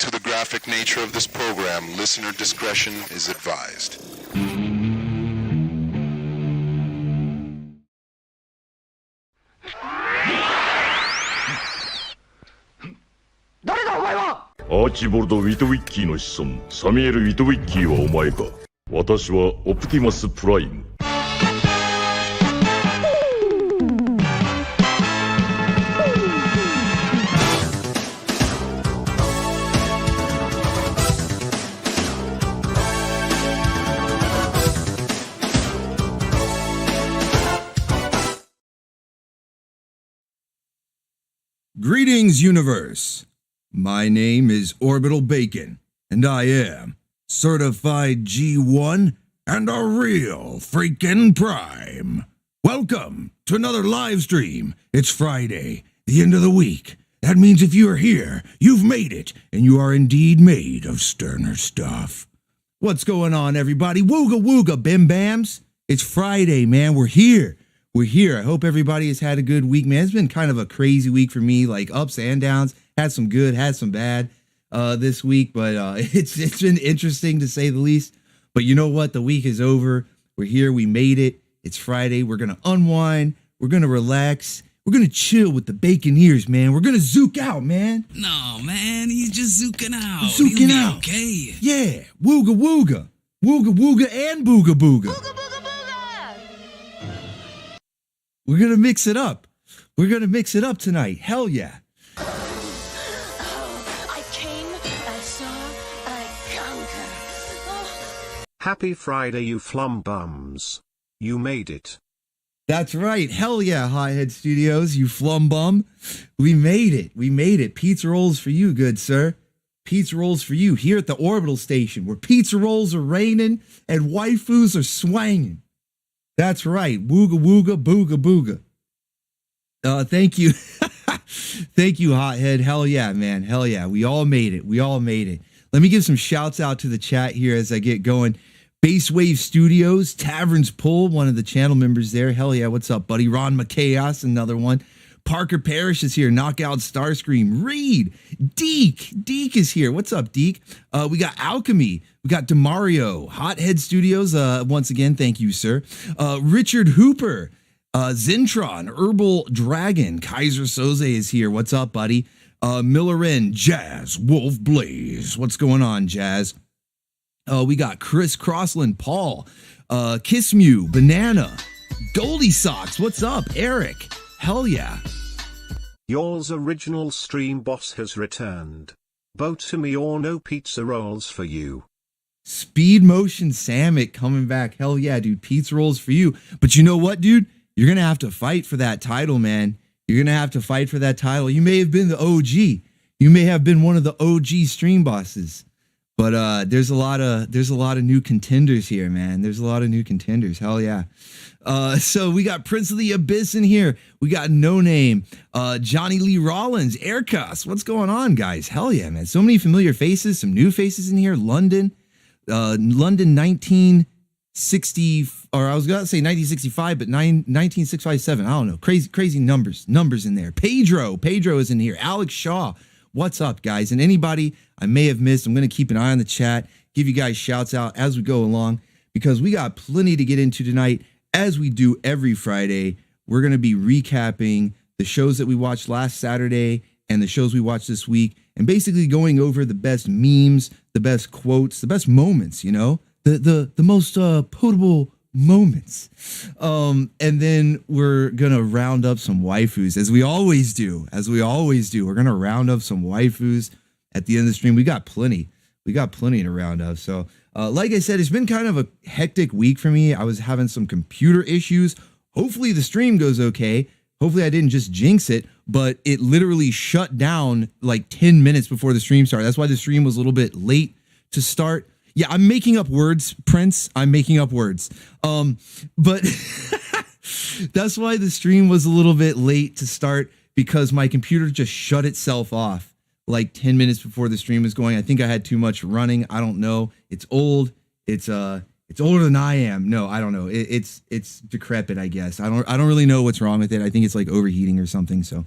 to the graphic nature of this program, listener discretion is advised.アーチボルド・ウィトウィッキーの子孫サミュエル・ウィトウィッキーはお前か。私はオプティマス・プライム。Greetings, universe. My name is Orbital Bacon, and I am certified G1 and a real freaking prime. Welcome to another live stream. It's Friday, the end of the week. That means if you are here, you've made it, and you are indeed made of sterner stuff. What's going on, everybody? Wooga wooga, bim bams. It's Friday, man. We're here. We're here. I hope everybody has had a good week, man. It's been kind of a crazy week for me, like ups and downs. Had some good, had some bad this week, but it's been interesting to say the least. But you know what? The week is over. We're here. We made it. It's Friday. We're going to unwind. We're going to relax. We're going to chill with the bacon ears, man. We're going to zook out, man. No, man. He's just zooking out. Zooking out. Okay. Yeah. Wooga wooga. Wooga wooga and booga booga. Booga booga booga! We're going to mix it up. We're going to mix it up tonight. Hell yeah. I came, I saw, I conquer. Oh. Happy Friday, you flum bums. You made it. That's right. Hell yeah, Hothead Studios, you flum bum. We made it. We made it. Pizza rolls for you, good sir. Pizza rolls for you here at the Orbital Station, where pizza rolls are raining and waifus are swanging. That's right. Wooga wooga, booga booga. Thank you. Thank you, Hothead. Hell yeah, man. Hell yeah. We all made it. We all made it. Let me give some shouts out to the chat here as I get going. Base Wave Studios, Taverns Pull, one of the channel members there. Hell yeah. What's up, buddy? Ron McChaos, another one. Parker Parrish is here. Knockout Starscream. Reed. Deke. Deke is here. What's up, Deke? We got Alchemy. We got DeMario. Hothead Studios. Once again, thank you, sir. Richard Hooper. Zentron, Herbal Dragon, Kaiser Soze is here. What's up, buddy? Millerin, Jazz, Wolf Blaze. What's going on, Jazz? We got Chris Crossland, Paul, Kissmew, Banana, Goldie Socks. What's up, Eric? Hell yeah. Y'all's original stream boss has returned. Boat to me or no pizza rolls for you. Speed Motion Samick coming back. Hell yeah, dude. Pizza rolls for you. But you know what, dude? You're going to have to fight for that title, man. You're going to have to fight for that title. You may have been the OG. You may have been one of the OG stream bosses. But there's a lot of new contenders here, man. There's a lot of new contenders. Hell yeah. So we got Prince of the Abyss in here. We got No Name, Johnny Lee Rollins, Aircuss. What's going on, guys? Hell yeah, man. So many familiar faces, some new faces in here. London 1960, or I was going to say 1965, but 19657. I don't know. Crazy numbers in there. Pedro is in here. Alex Shaw. What's up, guys? And anybody I may have missed, I'm going to keep an eye on the chat, give you guys shouts out as we go along, because we got plenty to get into tonight. As we do every Friday, we're going to be recapping the shows that we watched last Saturday and the shows we watched this week, and basically going over the best memes, the best quotes, the best moments, you know, the most potable moments. And then we're going to round up some waifus, as we always do. We're going to round up some waifus at the end of the stream. We got plenty to round up. So, like I said, it's been kind of a hectic week for me. I was having some computer issues. Hopefully the stream goes okay. Hopefully I didn't just jinx it, but it literally shut down like 10 minutes before the stream started. That's why the stream was a little bit late to start. Yeah, I'm making up words, Prince. I'm making up words. But that's why the stream was a little bit late to start, because my computer just shut itself off like 10 minutes before the stream was going. I think I had too much running. I don't know. It's old. It's older than I am. No, I don't know. It's decrepit, I guess. I don't really know what's wrong with it. I think it's like overheating or something. So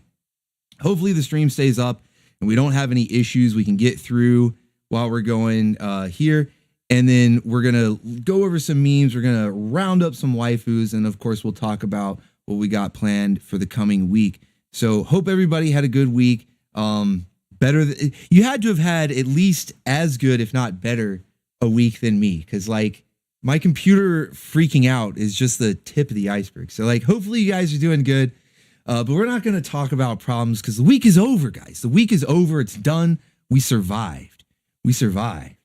hopefully the stream stays up and we don't have any issues, we can get through while we're going here. And then we're going to go over some memes. We're going to round up some waifus. And of course, we'll talk about what we got planned for the coming week. So hope everybody had a good week. You had to have had at least as good, if not better, a week than me. Because like my computer freaking out is just the tip of the iceberg. So like, hopefully you guys are doing good. But we're not going to talk about problems because the week is over, guys. The week is over. It's done. We survived. We survived.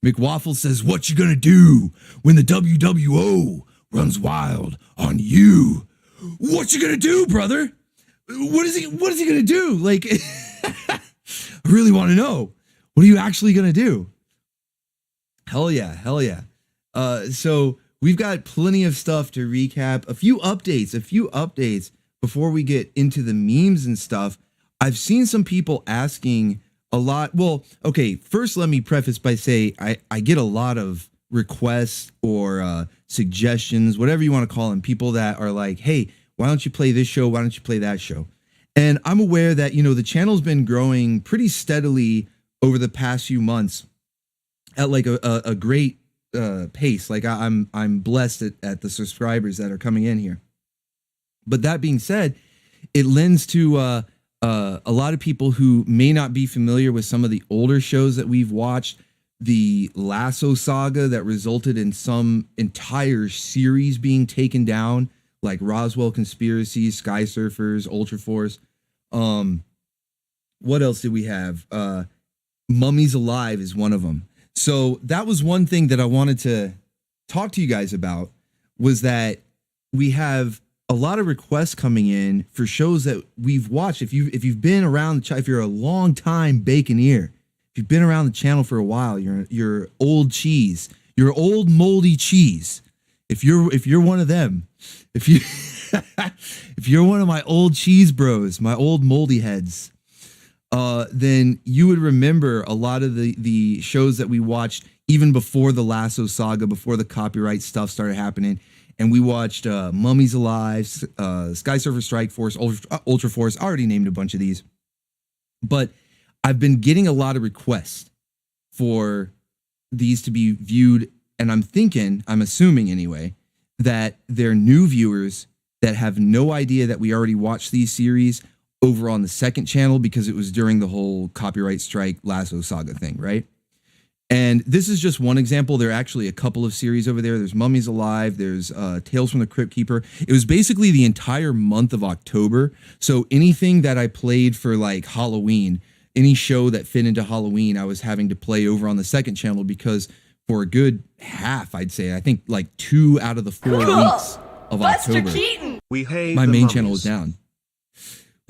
McWaffle says, what you gonna do when the WWO runs wild on you? What you gonna do, brother? What is he gonna do? Like, I really want to know. What are you actually gonna do? Hell yeah. So we've got plenty of stuff to recap. A few updates before we get into the memes and stuff. I've seen some people asking a lot. Well, okay, first let me preface by saying I get a lot of requests or suggestions, whatever you want to call them, people that are like, hey, why don't you play this show? Why don't you play that show? And I'm aware that, the channel's been growing pretty steadily over the past few months at like a great pace. Like I'm blessed at the subscribers that are coming in here. But that being said, it lends to a lot of people who may not be familiar with some of the older shows that we've watched, the Lasso saga that resulted in some entire series being taken down, like Roswell Conspiracy, Sky Surfers, Ultra Force. What else did we have? Mummies Alive is one of them. So that was one thing that I wanted to talk to you guys about, was that we have a lot of requests coming in for shows that we've watched. If you've been around if you're a long time Baconeer, if you've been around the channel for a while, you're old cheese, you're old moldy cheese. If you're one of them, if you're one of my old cheese bros, my old moldy heads, then you would remember a lot of the shows that we watched even before the Lasso saga, before the copyright stuff started happening. And we watched Mummies Alive, Sky Surfer Strike Force, Ultra Force. I already named a bunch of these. But I've been getting a lot of requests for these to be viewed. And I'm assuming anyway, that they're new viewers that have no idea that we already watched these series over on the second channel because it was during the whole copyright strike Lasso saga thing, right? And this is just one example. There are actually a couple of series over there. There's Mummies Alive. There's Tales from the Crypt Keeper. It was basically the entire month of October. So anything that I played for like Halloween, any show that fit into Halloween, I was having to play over on the second channel because for a good half, I'd say, I think like 2 out of the 4 weeks of October, my main channel was down.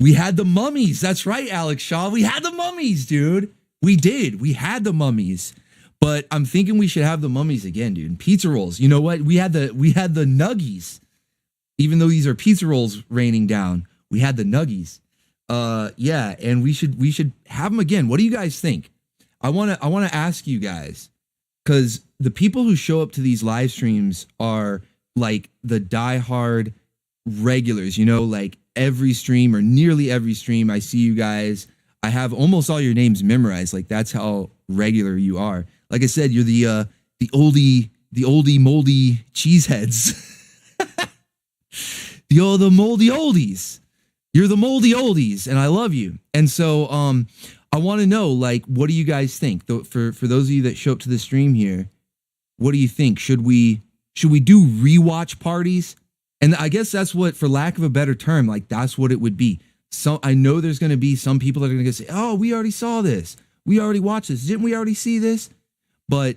We had the Mummies. That's right, Alex Shaw. We had the Mummies, dude. We did. We had the Mummies. But I'm thinking we should have the Mummies again, dude. Pizza rolls. You know what? We had the nuggies. Even though these are pizza rolls raining down, we had the nuggies. Yeah, and we should have them again. What do you guys think? I want to ask you guys, cuz the people who show up to these live streams are like the diehard regulars, like every stream or nearly every stream I see you guys. I have almost all your names memorized. Like that's how regular you are. Like I said, you're the oldie moldy cheeseheads. the moldy oldies. You're the moldy oldies, and I love you. And so I want to know, like, what do you guys think? For those of you that show up to the stream here, what do you think? Should we do rewatch parties? And I guess that's what, for lack of a better term, like that's what it would be. So I know there's going to be some people that are going to say, oh, we already saw this. We already watched this. Didn't we already see this? But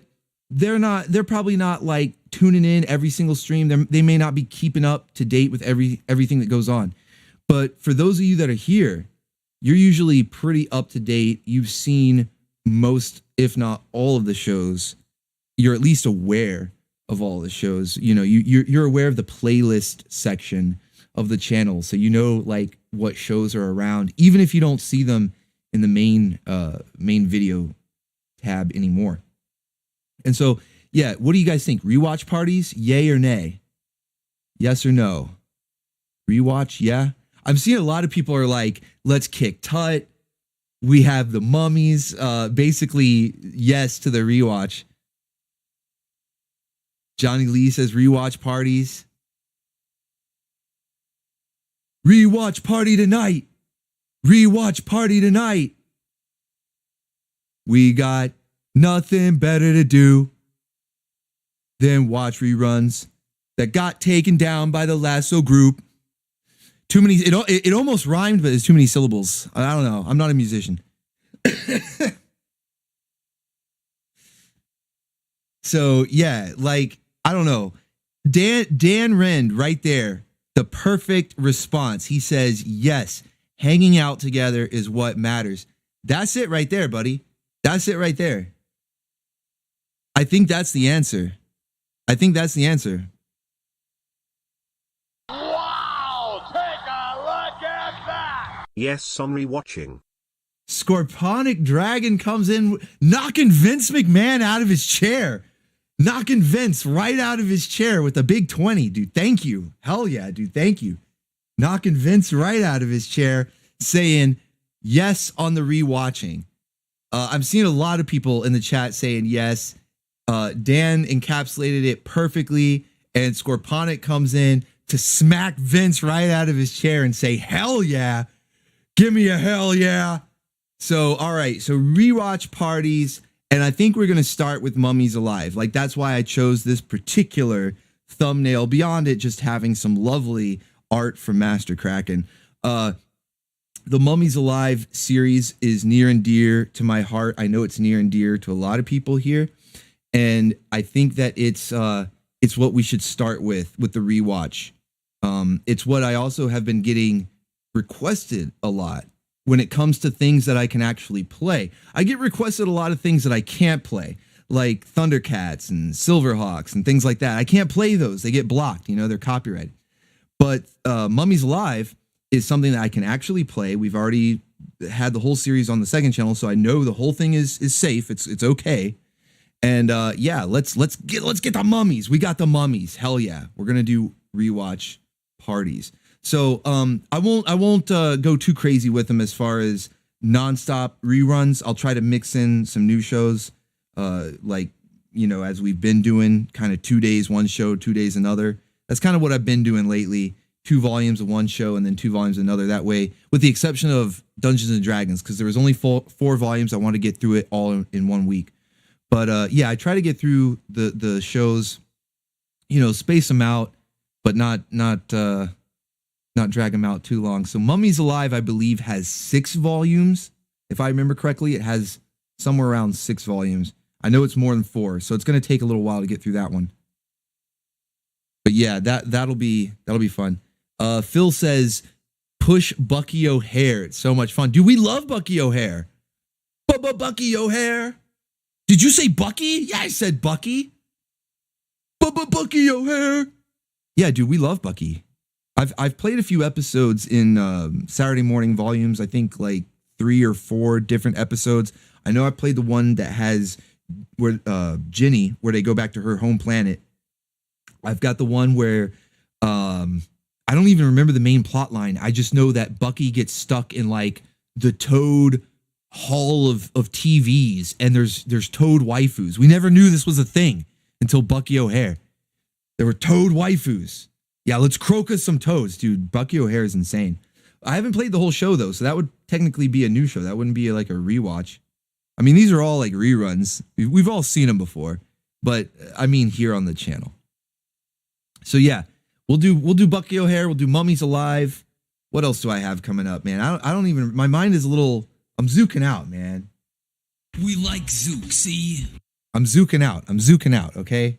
they're probably not like tuning in every single stream. They may not be keeping up to date with everything that goes on. But for those of you that are here, you're usually pretty up to date. You've seen most, if not all of the shows. You're at least aware of all the shows. You're aware of the playlist section of the channel. So like what shows are around, even if you don't see them in the main video tab anymore. And so, yeah, what do you guys think? Rewatch parties, yay or nay? Yes or no? Rewatch, yeah. I'm seeing a lot of people are like, let's kick Tut. We have the Mummies. Basically, yes to the rewatch. Johnny Lee says rewatch parties. Rewatch party tonight. Rewatch party tonight. We got nothing better to do than watch reruns that got taken down by the Lasso group. Too many. It almost rhymed, but it's too many syllables. I don't know. I'm not a musician. So yeah, like I don't know. Dan Rend right there. The perfect response. He says, yes, hanging out together is what matters. That's it right there, buddy. That's it right there. I think that's the answer. I think that's the answer. Wow! Take a look at that! Yes, on rewatching. Scorponic Dragon comes in, knocking Vince McMahon out of his chair. Knocking Vince right out of his chair with a big 20, dude. Thank you. Hell yeah, dude. Thank you. Knocking Vince right out of his chair, saying yes on the rewatching. I'm seeing a lot of people in the chat saying yes. Dan encapsulated it perfectly, and Scorponic comes in to smack Vince right out of his chair and say, hell yeah. Give me a hell yeah. So, all right. So rewatch parties. And I think we're going to start with Mummies Alive. Like, that's why I chose this particular thumbnail, beyond it just having some lovely art from Master Kraken. The Mummies Alive series is near and dear to my heart. I know it's near and dear to a lot of people here. And I think that it's what we should start with the rewatch. It's what I also have been getting requested a lot. When it comes to things that I can actually play, I get requested a lot of things that I can't play, like Thundercats and Silverhawks and things like that. I can't play those. They get blocked, they're copyrighted. But Mummies Alive is something that I can actually play. We've already had the whole series on the second channel, so I know the whole thing is safe. It's okay. And yeah, let's get the Mummies. We got the Mummies. Hell yeah. We're going to do rewatch parties. So I won't go too crazy with them as far as nonstop reruns. I'll try to mix in some new shows, like as we've been doing, kind of 2 days one show, 2 days another. That's kind of what I've been doing lately. 2 volumes of one show and then 2 volumes of another. That way, with the exception of Dungeons and Dragons, because there was only 4 volumes. I want to get through it all in 1 week. But yeah, I try to get through the shows, space them out, but not drag them out too long. So Mummies Alive, I believe, has 6 volumes. If I remember correctly, it has somewhere around 6 volumes. I know it's more than 4, so it's going to take a little while to get through that one. But yeah, that'll be fun. Phil says, push Bucky O'Hare. It's so much fun. Dude, we love Bucky O'Hare. Bucky O'Hare. Did you say Bucky? Yeah, I said Bucky. Bucky O'Hare. Yeah, dude, we love Bucky. I've played a few episodes in Saturday morning volumes. I think like 3 or 4 different episodes. I know I played the one that has where Ginny, where they go back to her home planet. I've got the one where I don't even remember the main plot line. I just know that Bucky gets stuck in like the Toad hall of TVs, and there's Toad waifus. We never knew this was a thing until Bucky O'Hare. There were Toad waifus. Yeah, let's croak us some toads, dude. Bucky O'Hare is insane. I haven't played the whole show, though, so that would technically be a new show. That wouldn't be like a rewatch. I mean, these are all like reruns. We've all seen them before, but I mean here on the channel. So yeah, we'll do Bucky O'Hare. We'll do Mummies Alive. What else do I have coming up, man? I don't even. My mind is a little. I'm zooking out, man. We like Zook, see? I'm zooking out. Okay.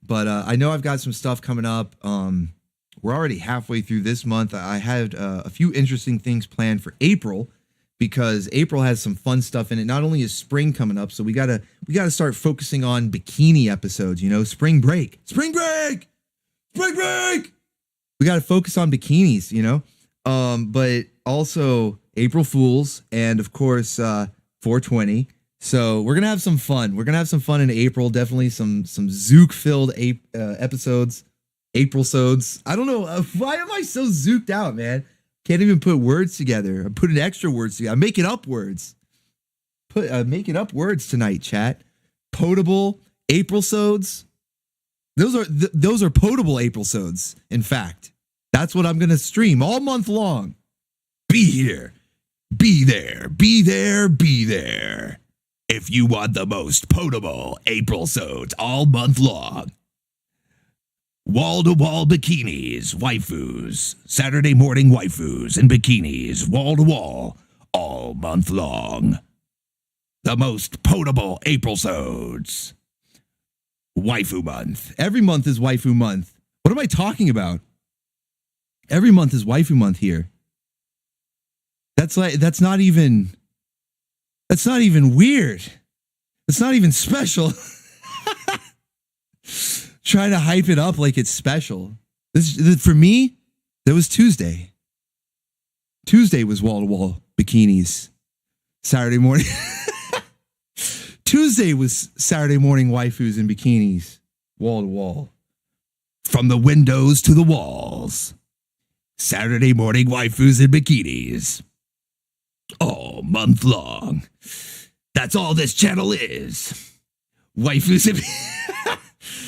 But I know I've got some stuff coming up. We're already halfway through this month. I had a few interesting things planned for April, because April has some fun stuff in it. Not only is spring coming up, so we gotta start focusing on bikini episodes. Spring break. We gotta focus on bikinis. But also April Fools, and of course 420. So we're gonna have some fun. We're gonna have some fun in April. Definitely some Zook-filled episodes. April-sodes. I don't know. Why am I so zooked out, man? Can't even put words together. I'm putting extra words together. I'm making up words. Making up words tonight, chat. Potable April-sodes. Those are potable April-sodes. In fact, that's what I'm going to stream all month long. Be here. Be there. Be there. Be there. If you want the most potable April-sodes all month long. Wall-to-wall bikinis, waifus. Saturday morning waifus and bikinis, wall-to-wall, all month long. The most potable April-sodes. Waifu month. Every month is waifu month. What am I talking about? Every month is waifu month here. That's not even weird. It's not even special. Trying to hype it up like it's special. This for me, that was Tuesday. Tuesday was wall-to-wall bikinis. Saturday morning. Tuesday was Saturday morning waifus and bikinis. Wall-to-wall. From the windows to the walls. Saturday morning waifus and bikinis. All month long. That's all this channel is. Waifus and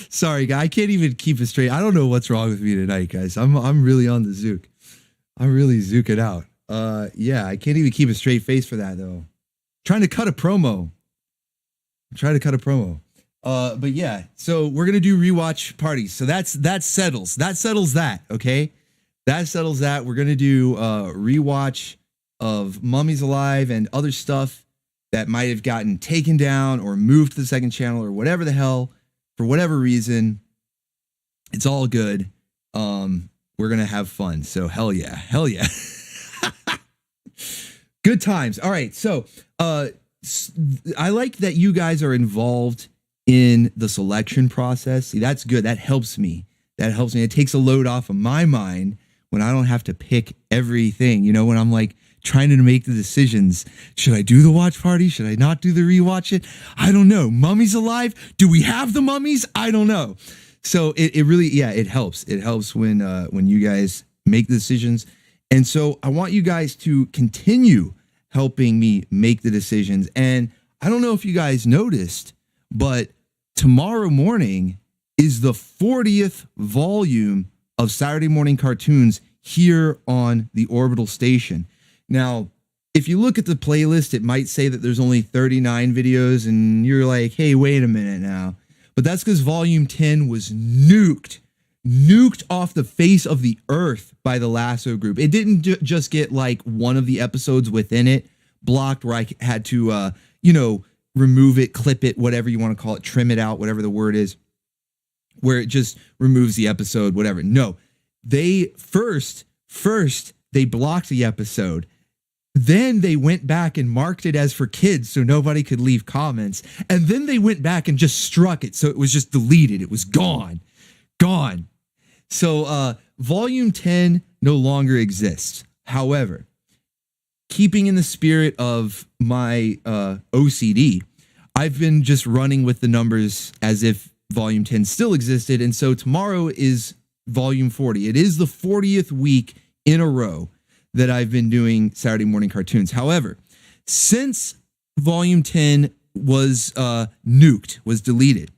Sorry, guy, I can't even keep it straight. I don't know what's wrong with me tonight, guys. I'm really on the zook. I'm really zooking out. Yeah, I can't even keep a straight face for that though. Trying to cut a promo. But yeah, so we're gonna do rewatch parties. So that settles that. Okay, that settles that. We're gonna do rewatch of Mummies Alive and other stuff that might have gotten taken down or moved to the second channel or whatever the hell. For whatever reason, it's all good. We're going to have fun. So hell yeah. Good times. All right. So I like that you guys are involved in the selection process. See, that's good. That helps me. It takes a load off of my mind when I don't have to pick everything, when I'm like trying to make the decisions. Should I do the watch party? Should I not do the rewatch it? I don't know. Mummies Alive? Do we have the mummies? I don't know. So it really, it helps. It helps when you guys make the decisions. And so I want you guys to continue helping me make the decisions. And I don't know if you guys noticed, but tomorrow morning is the 40th volume of Saturday morning cartoons here on the Orbital station. Now, if you look at the playlist, it might say that there's only 39 videos, and you're like, hey, wait a minute now. But that's because volume 10 was nuked off the face of the earth by the Lasso group. It didn't just get like one of the episodes within it blocked where I had to, remove it, clip it, whatever you want to call it, trim it out, whatever the word is, where it just removes the episode, whatever. No, they first they blocked the episode. Then they went back and marked it as for kids so nobody could leave comments. And then they went back and just struck it. So it was just deleted. It was gone. So volume 10 no longer exists. However, keeping in the spirit of my OCD, I've been just running with the numbers as if volume 10 still existed. And so tomorrow is volume 40. It is the 40th week in a row that I've been doing Saturday morning cartoons. However, since volume 10 was was deleted,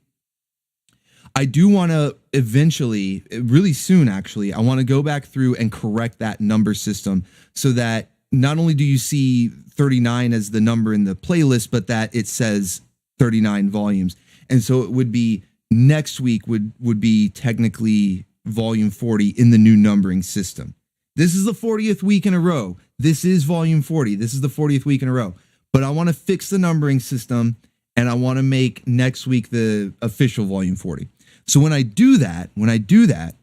I do want to eventually, really soon actually, I want to go back through and correct that number system so that not only do you see 39 as the number in the playlist, but that it says 39 volumes. And so it would be next week would be technically volume 40 in the new numbering system. This is the 40th week in a row. This is volume 40. This is the 40th week in a row. But I want to fix the numbering system, and I want to make next week the official volume 40. So when I do that,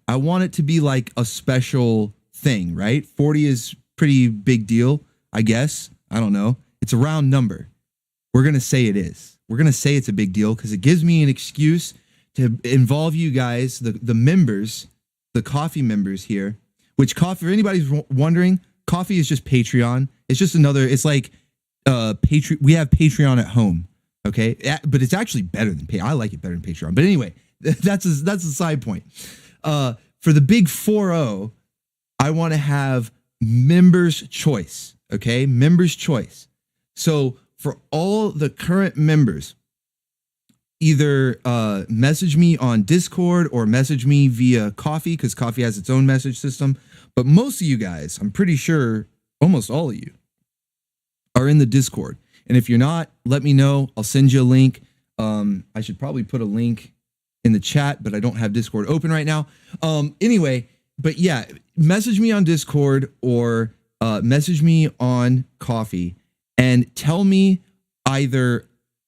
I want it to be like a special thing, right? 40 is pretty big deal, I guess. I don't know. It's a round number. We're going to say it is. We're going to say it's a big deal because it gives me an excuse to involve you guys, the members, the coffee members here. Which coffee, if anybody's wondering, coffee is just Patreon. It's just it's like we have Patreon at home, okay? But it's actually better than Patreon. I like it better than Patreon. But anyway, that's a side point. For the big 4-0, I want to have members choice. Okay, members choice. So for all the current members, either message me on Discord or message me via Coffee, because Coffee has its own message system. But most of you guys, I'm pretty sure almost all of you are in the Discord. And if you're not, let me know. I'll send you a link. I should probably put a link in the chat, but I don't have Discord open right now. Anyway, but yeah, message me on Discord or message me on Coffee and tell me either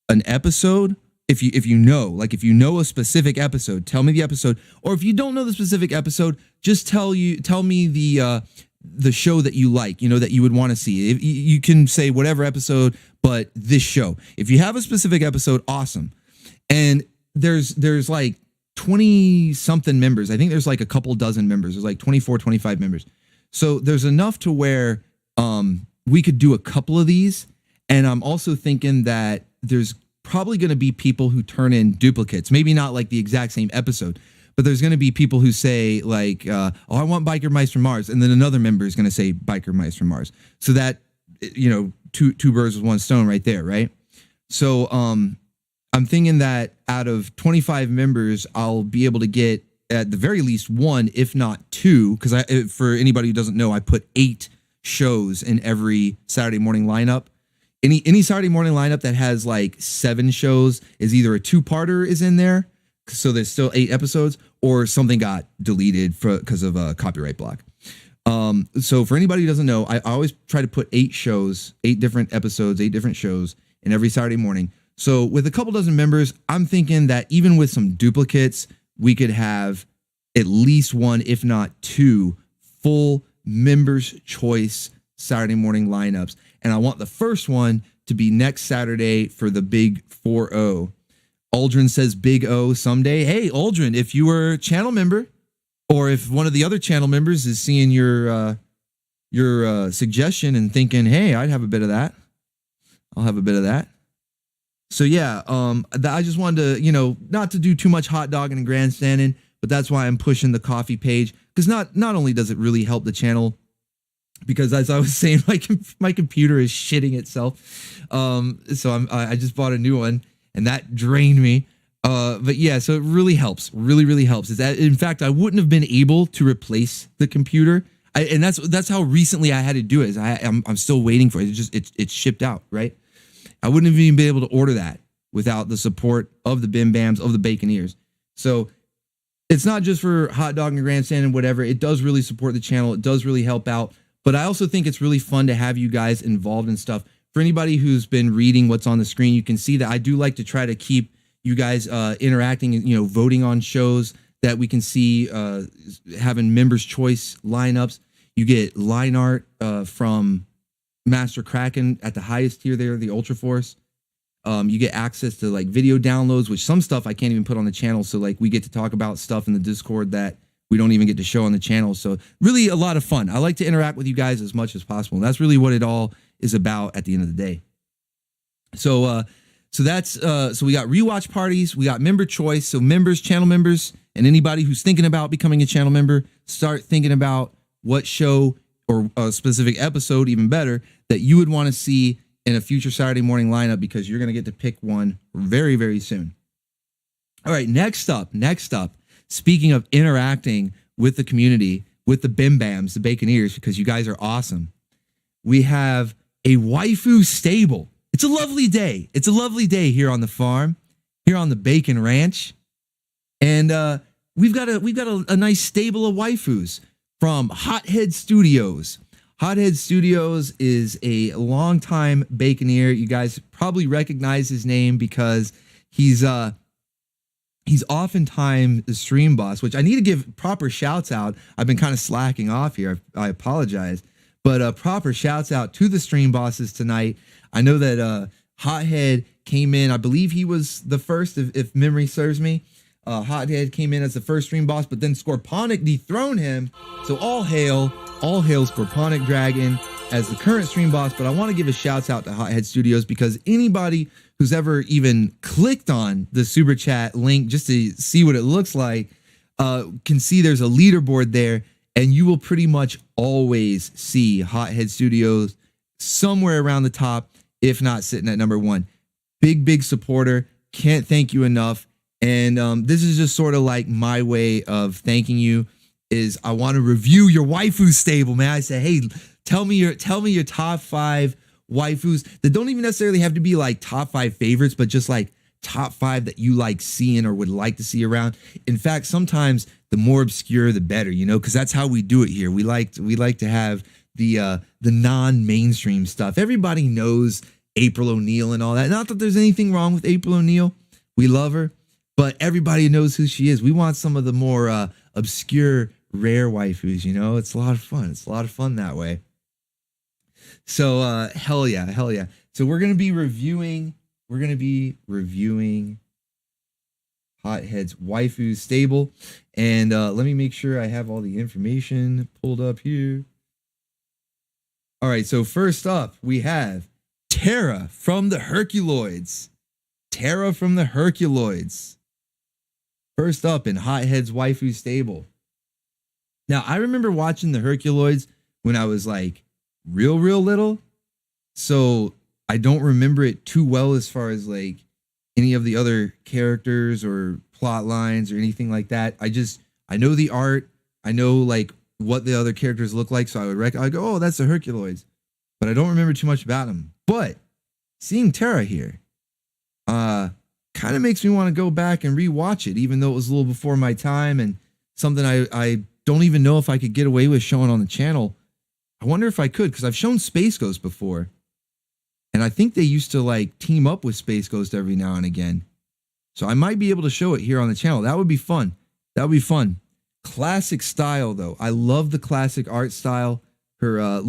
an episode. If you know a specific episode, tell me the episode. Or if you don't know the specific episode, just tell me the show that you like, that you would want to see. You can say whatever episode, but this show. If you have a specific episode, awesome. And there's like 20 something members. I think there's like a couple dozen members. There's like 24, 25 members. So there's enough to where we could do a couple of these. And I'm also thinking that there's probably going to be people who turn in duplicates, maybe not like the exact same episode, but there's going to be people who say like, oh, I want Biker Mice from Mars. And then another member is going to say Biker Mice from Mars. So that, two birds with one stone right there. Right. So, I'm thinking that out of 25 members, I'll be able to get at the very least one, if not two, because for anybody who doesn't know, I put 8 shows in every Saturday morning lineup. Any Saturday morning lineup that has like 7 shows is either a 2-parter is in there, so there's still 8 episodes, or something got deleted because of a copyright block. So for anybody who doesn't know, I always try to put 8 shows, 8 different episodes, 8 different shows in every Saturday morning. So with a couple dozen members, I'm thinking that even with some duplicates, we could have at least 1, if not 2, full members' choice Saturday morning lineups. And I want the first one to be next Saturday for the big 4-0. Aldrin says big O someday. Hey, Aldrin, if you were a channel member, or if one of the other channel members is seeing your suggestion and thinking, hey, I'd have a bit of that, I'll have a bit of that. So yeah, I just wanted to, not to do too much hot dogging and grandstanding, but that's why I'm pushing the Coffee page, because not only does it really help the channel, because as I was saying, my computer is shitting itself, so I just bought a new one and that drained me. But yeah, so it really helps, really helps. Is that in fact I wouldn't have been able to replace the computer, and that's how recently I had to do it. I'm still waiting for it. It's shipped out, right? I wouldn't have even been able to order that without the support of the Bim Bams, of the Baconeers. So it's not just for hot dog and grandstand and whatever. It does really support the channel. It does really help out. But I also think it's really fun to have you guys involved in stuff. For anybody who's been reading what's on the screen, you can see that I do like to try to keep you guys interacting and voting on shows that we can see, having members' choice lineups. You get line art from Master Kraken at the highest tier there, the Ultra Force. You get access to like video downloads, which some stuff I can't even put on the channel. So like we get to talk about stuff in the Discord that we don't even get to show on the channel. So really a lot of fun. I like to interact with you guys as much as possible. And that's really what it all is about at the end of the day. So that's so we got rewatch parties, we got member choice. So members, channel members, and anybody who's thinking about becoming a channel member, start thinking about what show or a specific episode, even better, that you would want to see in a future Saturday morning lineup, because you're going to get to pick one very, very soon. All right, next up, speaking of interacting with the community, with the Bim Bams, the Baconeers, because you guys are awesome, we have a waifu stable. It's a lovely day. It's a lovely day here on the farm, here on the Bacon Ranch. And we've got a nice stable of waifus from Hothead Studios. Hothead Studios is a longtime Baconeer. You guys probably recognize his name because he's oftentimes the stream boss, which I need to give proper shouts out. I've been kind of slacking off here. I apologize. But proper shouts out to the stream bosses tonight. I know that Hothead came in. I believe he was the first, if memory serves me. Hothead came in as the first stream boss, but then Scorponic dethroned him. So all hail Scorponic Dragon as the current stream boss. But I want to give a shout out to Hothead Studios, because anybody who's ever even clicked on the super chat link just to see what it looks like can see there's a leaderboard there. and you will pretty much always see Hothead Studios somewhere around the top, if not sitting at number 1. Big supporter. Can't thank you enough. And this is just sort of like my way of thanking you. Is I want to review your waifu stable, man. I say, hey, tell me your top 5 waifus that don't even necessarily have to be like top 5 favorites, but just like top 5 that you like seeing or would like to see around. In fact, sometimes the more obscure, the better, you know, because that's how we do it here. We like to have the non-mainstream stuff. Everybody knows April O'Neil and all that. Not that there's anything wrong with April O'Neil. We love her, but everybody knows who she is. We want some of the more obscure, rare waifus, you know. It's a lot of fun. It's a lot of fun that way. So hell yeah. So we're gonna be reviewing Hothead's waifu stable, and let me make sure I have all the information pulled up here. All right, so first up we have Terra from the Herculoids. First up in Hothead's waifu stable. Now, I remember watching the Herculoids when I was like real little. So I don't remember it too well as far as like any of the other characters or plot lines or anything like that. I know the art. I know like what the other characters look like. So I go, oh, that's the Herculoids. But I don't remember too much about them. But seeing Terra here, kind of makes me want to go back and rewatch it, even though it was a little before my time and something I don't even know if I could get away with showing on the channel. I wonder if I could, because I've shown Space Ghost before, and I think they used to like team up with Space Ghost every now and again. So I might be able to show it here on the channel. That would be fun. Classic style though. I love the classic art style. Her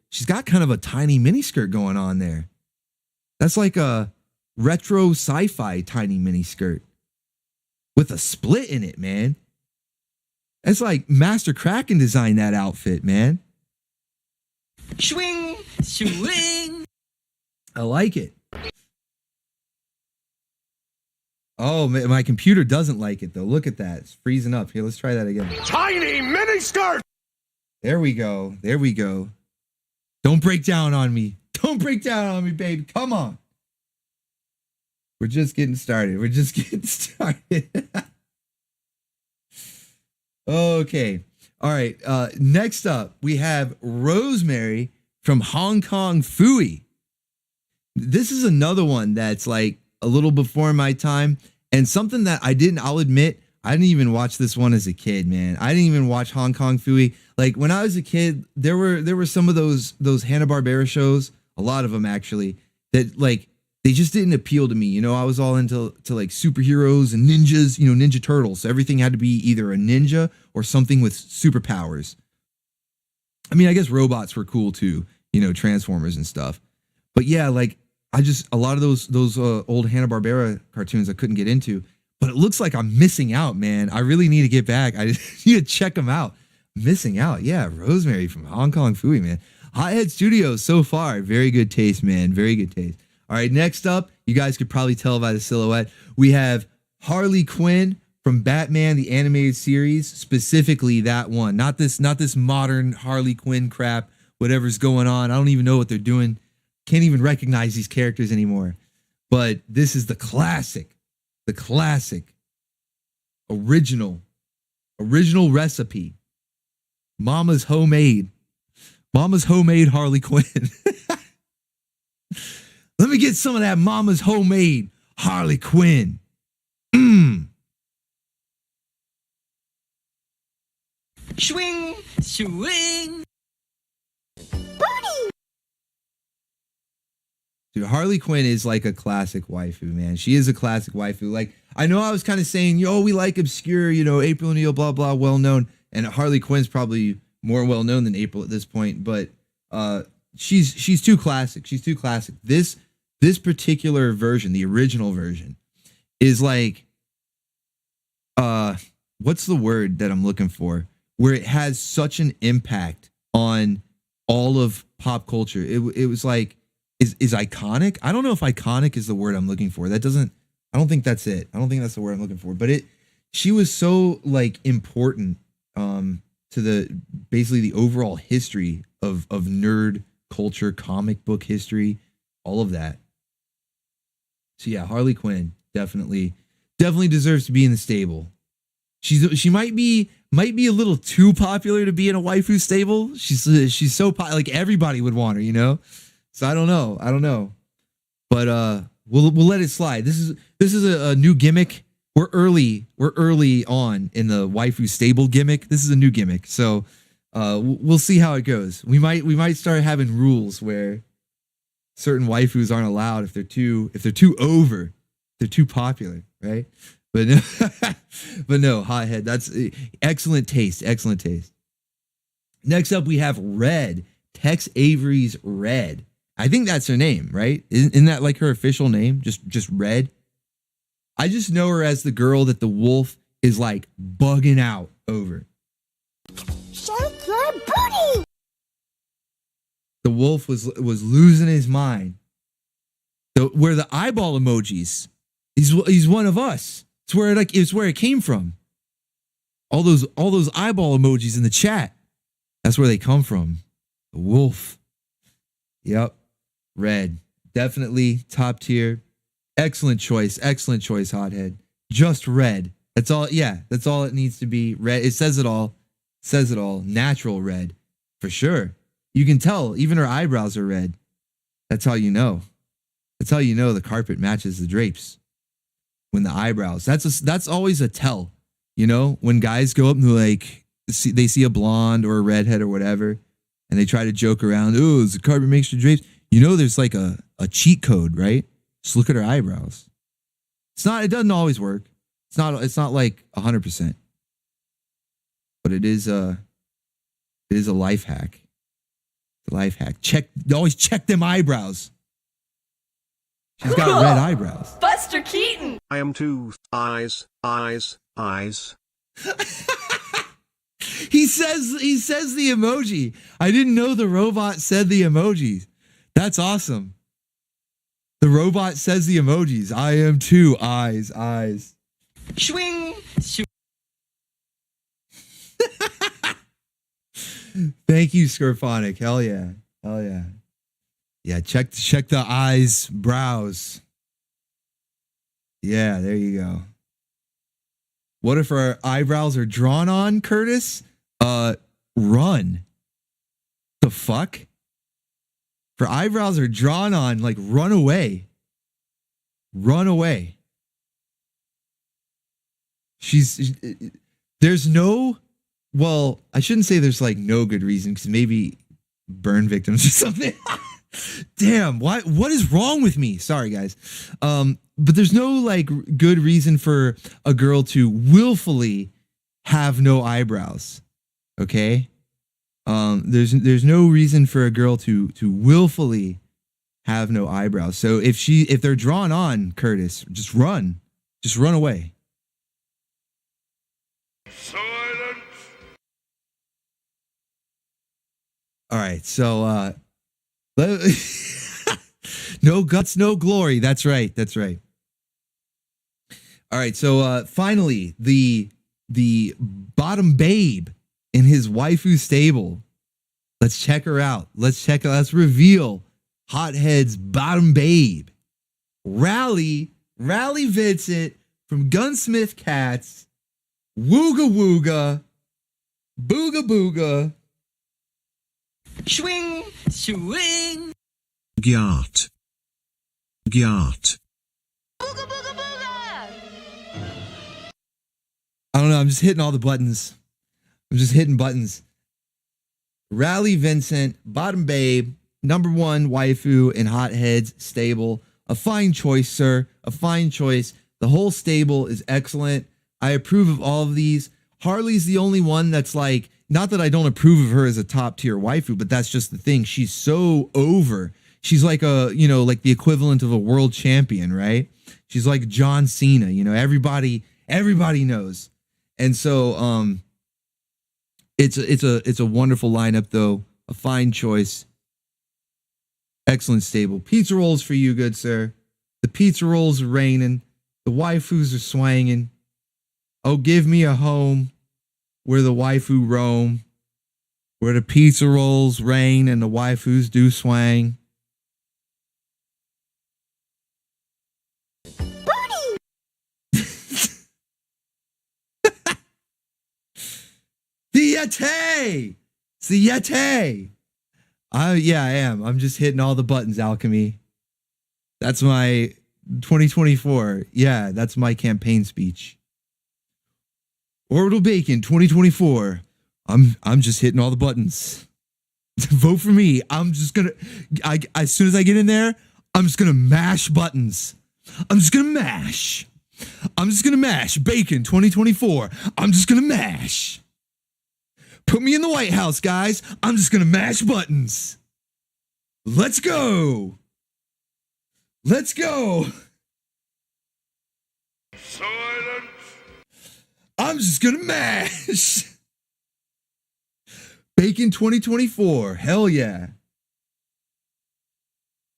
she's got kind of a tiny miniskirt going on there. That's like a retro sci-fi tiny miniskirt with a split in it, man. It's like Master Kraken designed that outfit, man. Swing. I like it. Oh, my computer doesn't like it though. Look at that. It's freezing up. Here, let's try that again. Tiny mini skirt. There we go. Don't break down on me. Baby. Come on. We're just getting started. Okay. All right. Next up, we have Rosemary from Hong Kong Phooey. This is another one that's like a little before my time, and something that I'll admit, I didn't even watch this one as a kid, man. I didn't even watch Hong Kong Phooey. Like when I was a kid, there were some of those Hanna-Barbera shows, a lot of them actually, that like they just didn't appeal to me. You know, I was all into like superheroes and ninjas, you know, Ninja Turtles. So everything had to be either a ninja or something with superpowers. I mean, I guess robots were cool too, you know, Transformers and stuff. But yeah, like a lot of those old Hanna-Barbera cartoons I couldn't get into. But it looks like I'm missing out, man. I really need to get back. I just need to check them out. Missing out. Yeah, Rosemary from Hong Kong Phooey, man. Hothead Studios so far. Very good taste, man. Very good taste. All right, next up, you guys could probably tell by the silhouette, we have Harley Quinn from Batman, the animated series, specifically that one. Not this modern Harley Quinn crap, whatever's going on. I don't even know what they're doing. Can't even recognize these characters anymore. But this is the classic, original recipe. Mama's homemade Harley Quinn. Let me get some of that Mama's homemade Harley Quinn. Swing. Dude, Harley Quinn is like a classic waifu, man. She is a classic waifu. Like, I know I was kind of saying, yo, we like obscure, you know, April O'Neil, blah, blah, well-known. And Harley Quinn's probably more well-known than April at this point. But she's too classic. She's too classic. This particular version, the original version, is like, what's the word that I'm looking for? Where it has such an impact on all of pop culture. It was like, is iconic. I don't know if iconic is the word I'm looking for. I don't think that's it. I don't think that's the word I'm looking for. But she was so like important to to the basically the overall history of nerd culture, comic book history, all of that. So yeah, Harley Quinn definitely deserves to be in the stable. She might be a little too popular to be in a waifu stable. She's so like everybody would want her, you know. So I don't know, but we'll let it slide. This is a new gimmick. We're early on in the waifu stable gimmick. This is a new gimmick, so we'll see how it goes. We might start having rules where certain waifus aren't allowed if they're too over, if they're too popular, right? But no, but no, hothead. That's excellent taste. Excellent taste. Next up, we have Red. Tex Avery's Red. I think that's her name, right? Isn't that like her official name? Just Red. I just know her as the girl that the wolf is like bugging out over. Shake your booty! The wolf was losing his mind. Where the eyeball emojis. He's one of us. It's where it came from. All those eyeball emojis in the chat. That's where they come from. The wolf. Yep. Red. Definitely top tier. Excellent choice, hothead. Just red. That's all. Yeah, that's all it needs to be. Red. It says it all. Natural red, for sure. You can tell. Even her eyebrows are red. That's how you know. That's how you know the carpet matches the drapes. When the eyebrows. That's always a tell. You know, when guys go up and like they see a blonde or a redhead or whatever, and they try to joke around. Oh, the carpet makes the drapes. You know, there's like a cheat code, right? Just look at her eyebrows. It doesn't always work. It's not like 100%. But it is a life hack. It's a life hack. Always check them eyebrows. She's got red eyebrows. Buster Keaton! I am two eyes. He says the emoji. I didn't know the robot said the emojis. That's awesome. The robot says the emojis. I am two eyes. Swing! Thank you, Scorphonic. Hell yeah. Yeah, check the eyes, brows. Yeah, there you go. What if our eyebrows are drawn on, Curtis? Run. The fuck? If her eyebrows are drawn on, like run away. Run away. There's no, well, I shouldn't say there's like no good reason, because maybe burn victims or something. Damn, what is wrong with me? Sorry, guys. But there's no like good reason for a girl to willfully have no eyebrows. Okay? There's no reason for a girl to willfully have no eyebrows. So if they're drawn on, Curtis, just run away. Silence! All right, so no guts, no glory. That's right. All right, so finally, the bottom babe in his waifu stable. Let's check her out. Let's reveal Hothead's bottom babe. Rally Vincent from Gunsmith Cats. Wooga wooga. Booga booga. Swing! Gyat. Booga booga booga! I don't know. I'm just hitting all the buttons. I'm just hitting buttons. Rally Vincent, bottom babe, number one waifu in Hothead's stable. A fine choice, sir. A fine choice. The whole stable is excellent. I approve of all of these. Harley's the only one that's like, not that I don't approve of her as a top tier waifu, but that's just the thing. She's so over. She's like like the equivalent of a world champion, right? She's like John Cena, everybody knows. And so, it's a wonderful lineup though. A fine choice. Excellent stable. Pizza rolls for you, good sir. The pizza rolls are raining. The waifus are swanging. Oh, give me a home where the waifu roam. where the pizza rolls rain and the waifus do swang. Siete! Siete! Yeah, I am. I'm just hitting all the buttons, Alchemy. That's my 2024. Yeah, that's my campaign speech. Orbital Bacon 2024. I'm just hitting all the buttons. Vote for me. I'm just gonna. As soon as I get in there, I'm just gonna mash buttons. I'm just gonna mash. I'm just gonna mash Bacon 2024. I'm just gonna mash. Put me in the White House, guys. I'm just gonna mash buttons. Let's go. Let's go. Silence. I'm just gonna mash. Bacon 2024. Hell yeah.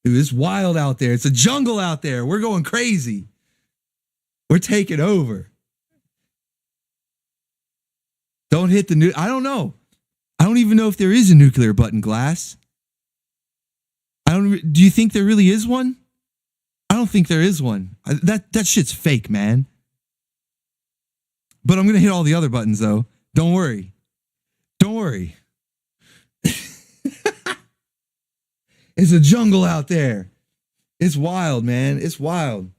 Dude, it's wild out there. It's a jungle out there. We're going crazy. We're taking over. Don't hit the I don't know. I don't even know if there is a nuclear button, Glass. Do you think there really is one? I don't think there is one. That shit's fake, man. But I'm going to hit all the other buttons, though. Don't worry. Don't worry. It's a jungle out there. It's wild, man. It's wild.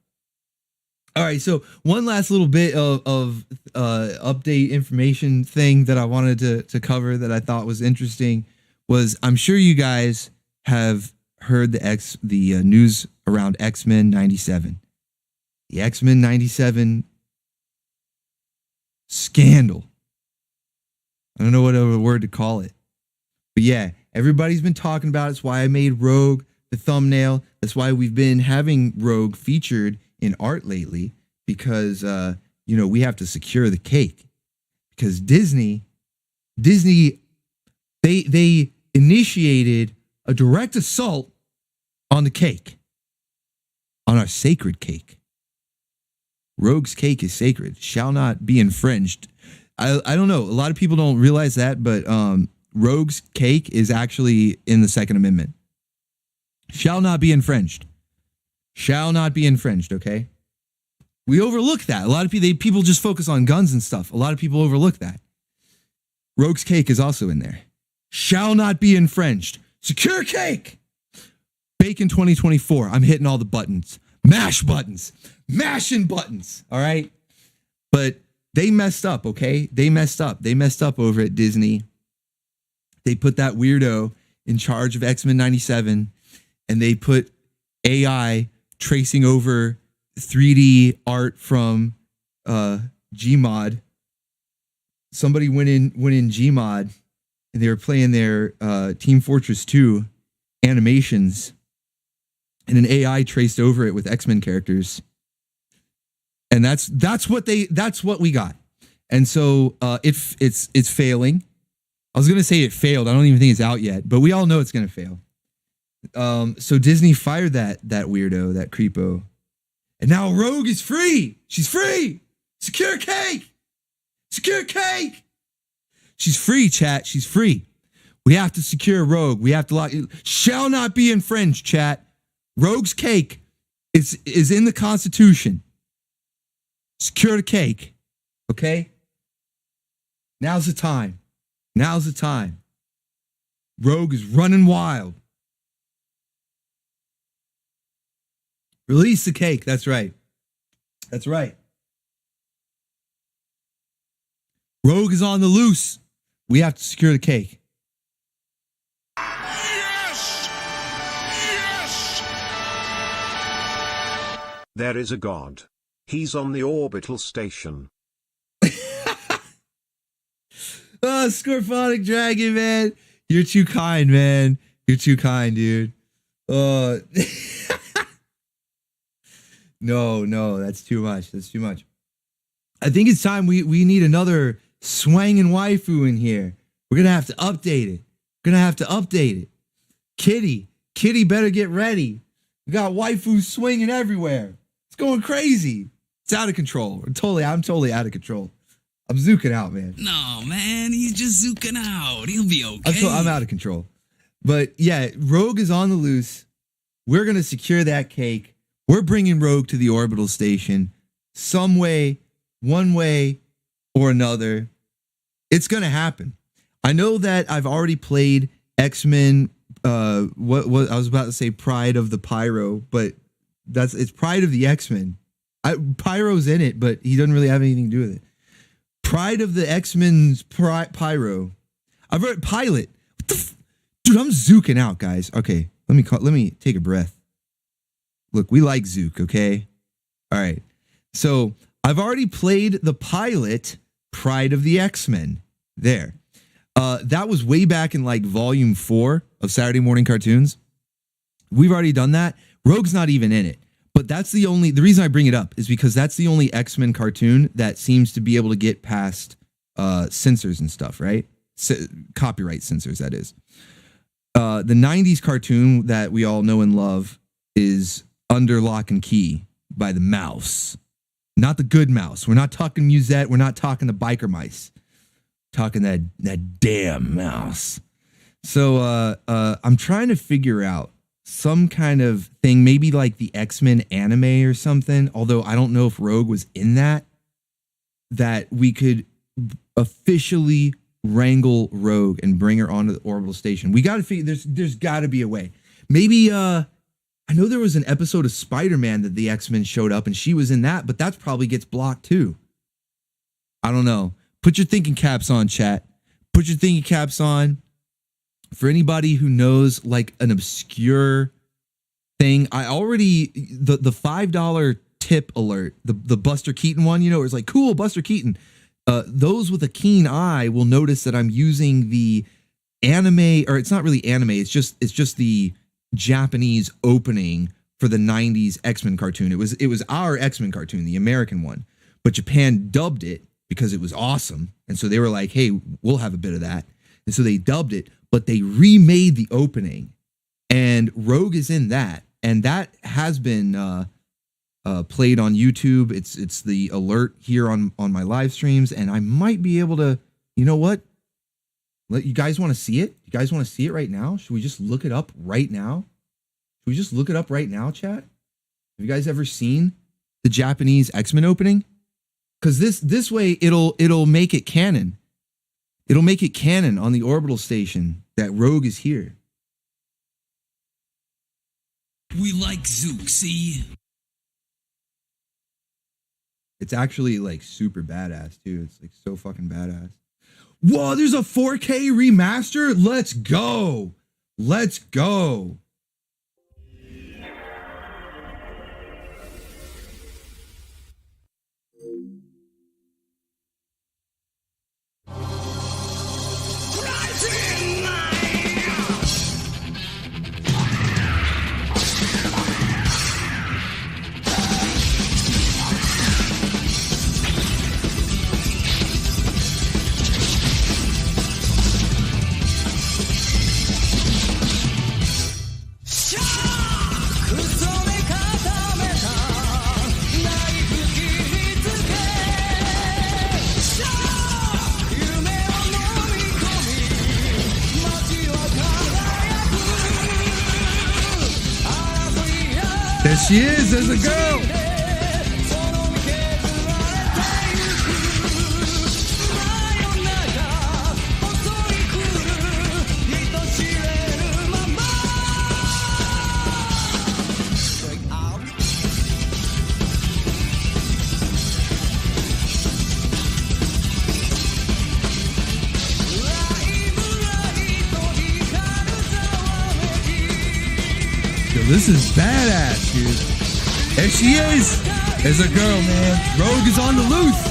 All right, so one last little bit of update information thing that I wanted to cover that I thought was interesting was I'm sure you guys have heard the news around X-Men 97. The X-Men 97 scandal. I don't know what other word to call it. But yeah, everybody's been talking about it. That's why I made Rogue the thumbnail. That's why we've been having Rogue featured in art lately, because we have to secure the cake. Because Disney they initiated a direct assault on the cake, on our sacred cake. Rogue's cake is sacred, shall not be infringed. I don't know. A lot of people don't realize that, but Rogue's cake is actually in the Second Amendment. Shall not be infringed. Shall not be infringed, okay? We overlook that. A lot of people just focus on guns and stuff. A lot of people overlook that. Rogue's cake is also in there. Shall not be infringed. Secure cake. Bacon 2024. I'm hitting all the buttons. Mash buttons. Mashing buttons. All right? But they messed up, okay? They messed up. They messed up over at Disney. They put that weirdo in charge of X-Men 97, and they put AI tracing over 3D art from Gmod. Somebody went in Gmod, and they were playing their Team Fortress 2 animations, and an AI traced over it with X-Men characters. And that's what we got. And so it's failing. I was gonna say it failed. I don't even think it's out yet, but we all know it's gonna fail. So Disney fired that weirdo, that creepo. And now Rogue is free. She's free. Secure cake. Secure cake. She's free, chat. She's free. We have to secure Rogue. We have to lock it. Shall not be infringed, chat. Rogue's cake is in the Constitution. Secure the cake. Okay? Now's the time. Now's the time. Rogue is running wild. Release the cake. That's right. That's right. Rogue is on the loose. We have to secure the cake. Yes! Yes! There is a God. He's on the orbital station. Oh, Scorphonic Dragon, man. You're too kind, man. You're too kind, dude. No, that's too much. That's too much. I think it's time we need another swangin' waifu in here. We're going to have to update it. We're going to have to update it. Kitty better get ready. We got waifus swinging everywhere. It's going crazy. It's out of control. I'm totally out of control. I'm zooking out, man. No, man, he's just zooking out. He'll be okay. I'm out of control. But yeah, Rogue is on the loose. We're going to secure that cake. We're bringing Rogue to the orbital station some way, one way or another. It's going to happen. I know that I've already played X-Men. What I was about to say Pride of the Pyro, but it's Pride of the X-Men. Pyro's in it, but he doesn't really have anything to do with it. Pride of the X-Men's Pyro. I've heard Pilot. What the dude, I'm zooking out, guys. Okay, let me take a breath. Look, we like Zook, okay? All right. So I've already played the pilot, Pride of the X-Men. There. That was way back in like volume 4 of Saturday Morning Cartoons. We've already done that. Rogue's not even in it. But that's the reason I bring it up is because that's the only X-Men cartoon that seems to be able to get past censors and stuff, right? Copyright censors, that is. The 90s cartoon that we all know and love is Under Lock and Key by the Mouse. Not the good mouse. We're not talking Musette. We're not talking the biker mice. Talking that damn mouse. So I'm trying to figure out some kind of thing, maybe like the X-Men anime or something, although I don't know if Rogue was in that we could officially wrangle Rogue and bring her onto the orbital station. We got to figure, there's got to be a way. Maybe, I know there was an episode of Spider-Man that the X-Men showed up and she was in that, but that probably gets blocked too. I don't know. Put your thinking caps on, chat. Put your thinking caps on. For anybody who knows like an obscure thing, I already, the $5 tip alert, the Buster Keaton one, you know, it's like, cool, Buster Keaton. Those with a keen eye will notice that I'm using the anime, or it's not really anime, it's just the Japanese opening for the 90s X-Men cartoon. It was our X-Men cartoon, the American one, but Japan dubbed it because it was awesome. And so they were like, hey, we'll have a bit of that. And so they dubbed it, but they remade the opening and Rogue is in that. And that has been played on YouTube. It's the alert here on my live streams. And I might be able to, you know what? You guys want to see it? You guys want to see it right now? Should we just look it up right now? Should we just look it up right now, chat? Have you guys ever seen the Japanese X-Men opening? Because this way it'll make it canon. It'll make it canon on the orbital station that Rogue is here. We like Zook, see? It's actually like super badass too. It's like so fucking badass. Whoa, there's a 4K remaster? Let's go. Let's go. There she is, there's a girl. This is badass, dude. There she is. There's a girl, man. Rogue is on the loose.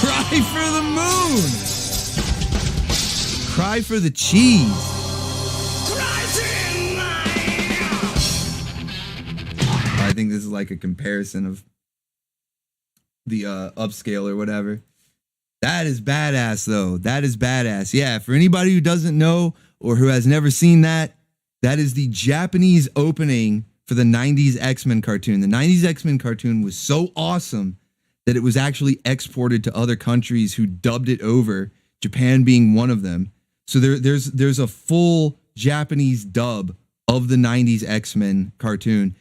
Cry for the moon. Cry for the cheese. I think this is like a comparison of the upscale or whatever. That is badass though. That is badass. Yeah, for anybody who doesn't know, or who has never seen that, that is the Japanese opening for the 90s X-Men cartoon. The 90s X-Men cartoon was so awesome that it was actually exported to other countries who dubbed it over, Japan being one of them. So there's a full Japanese dub of the 90s X-Men cartoon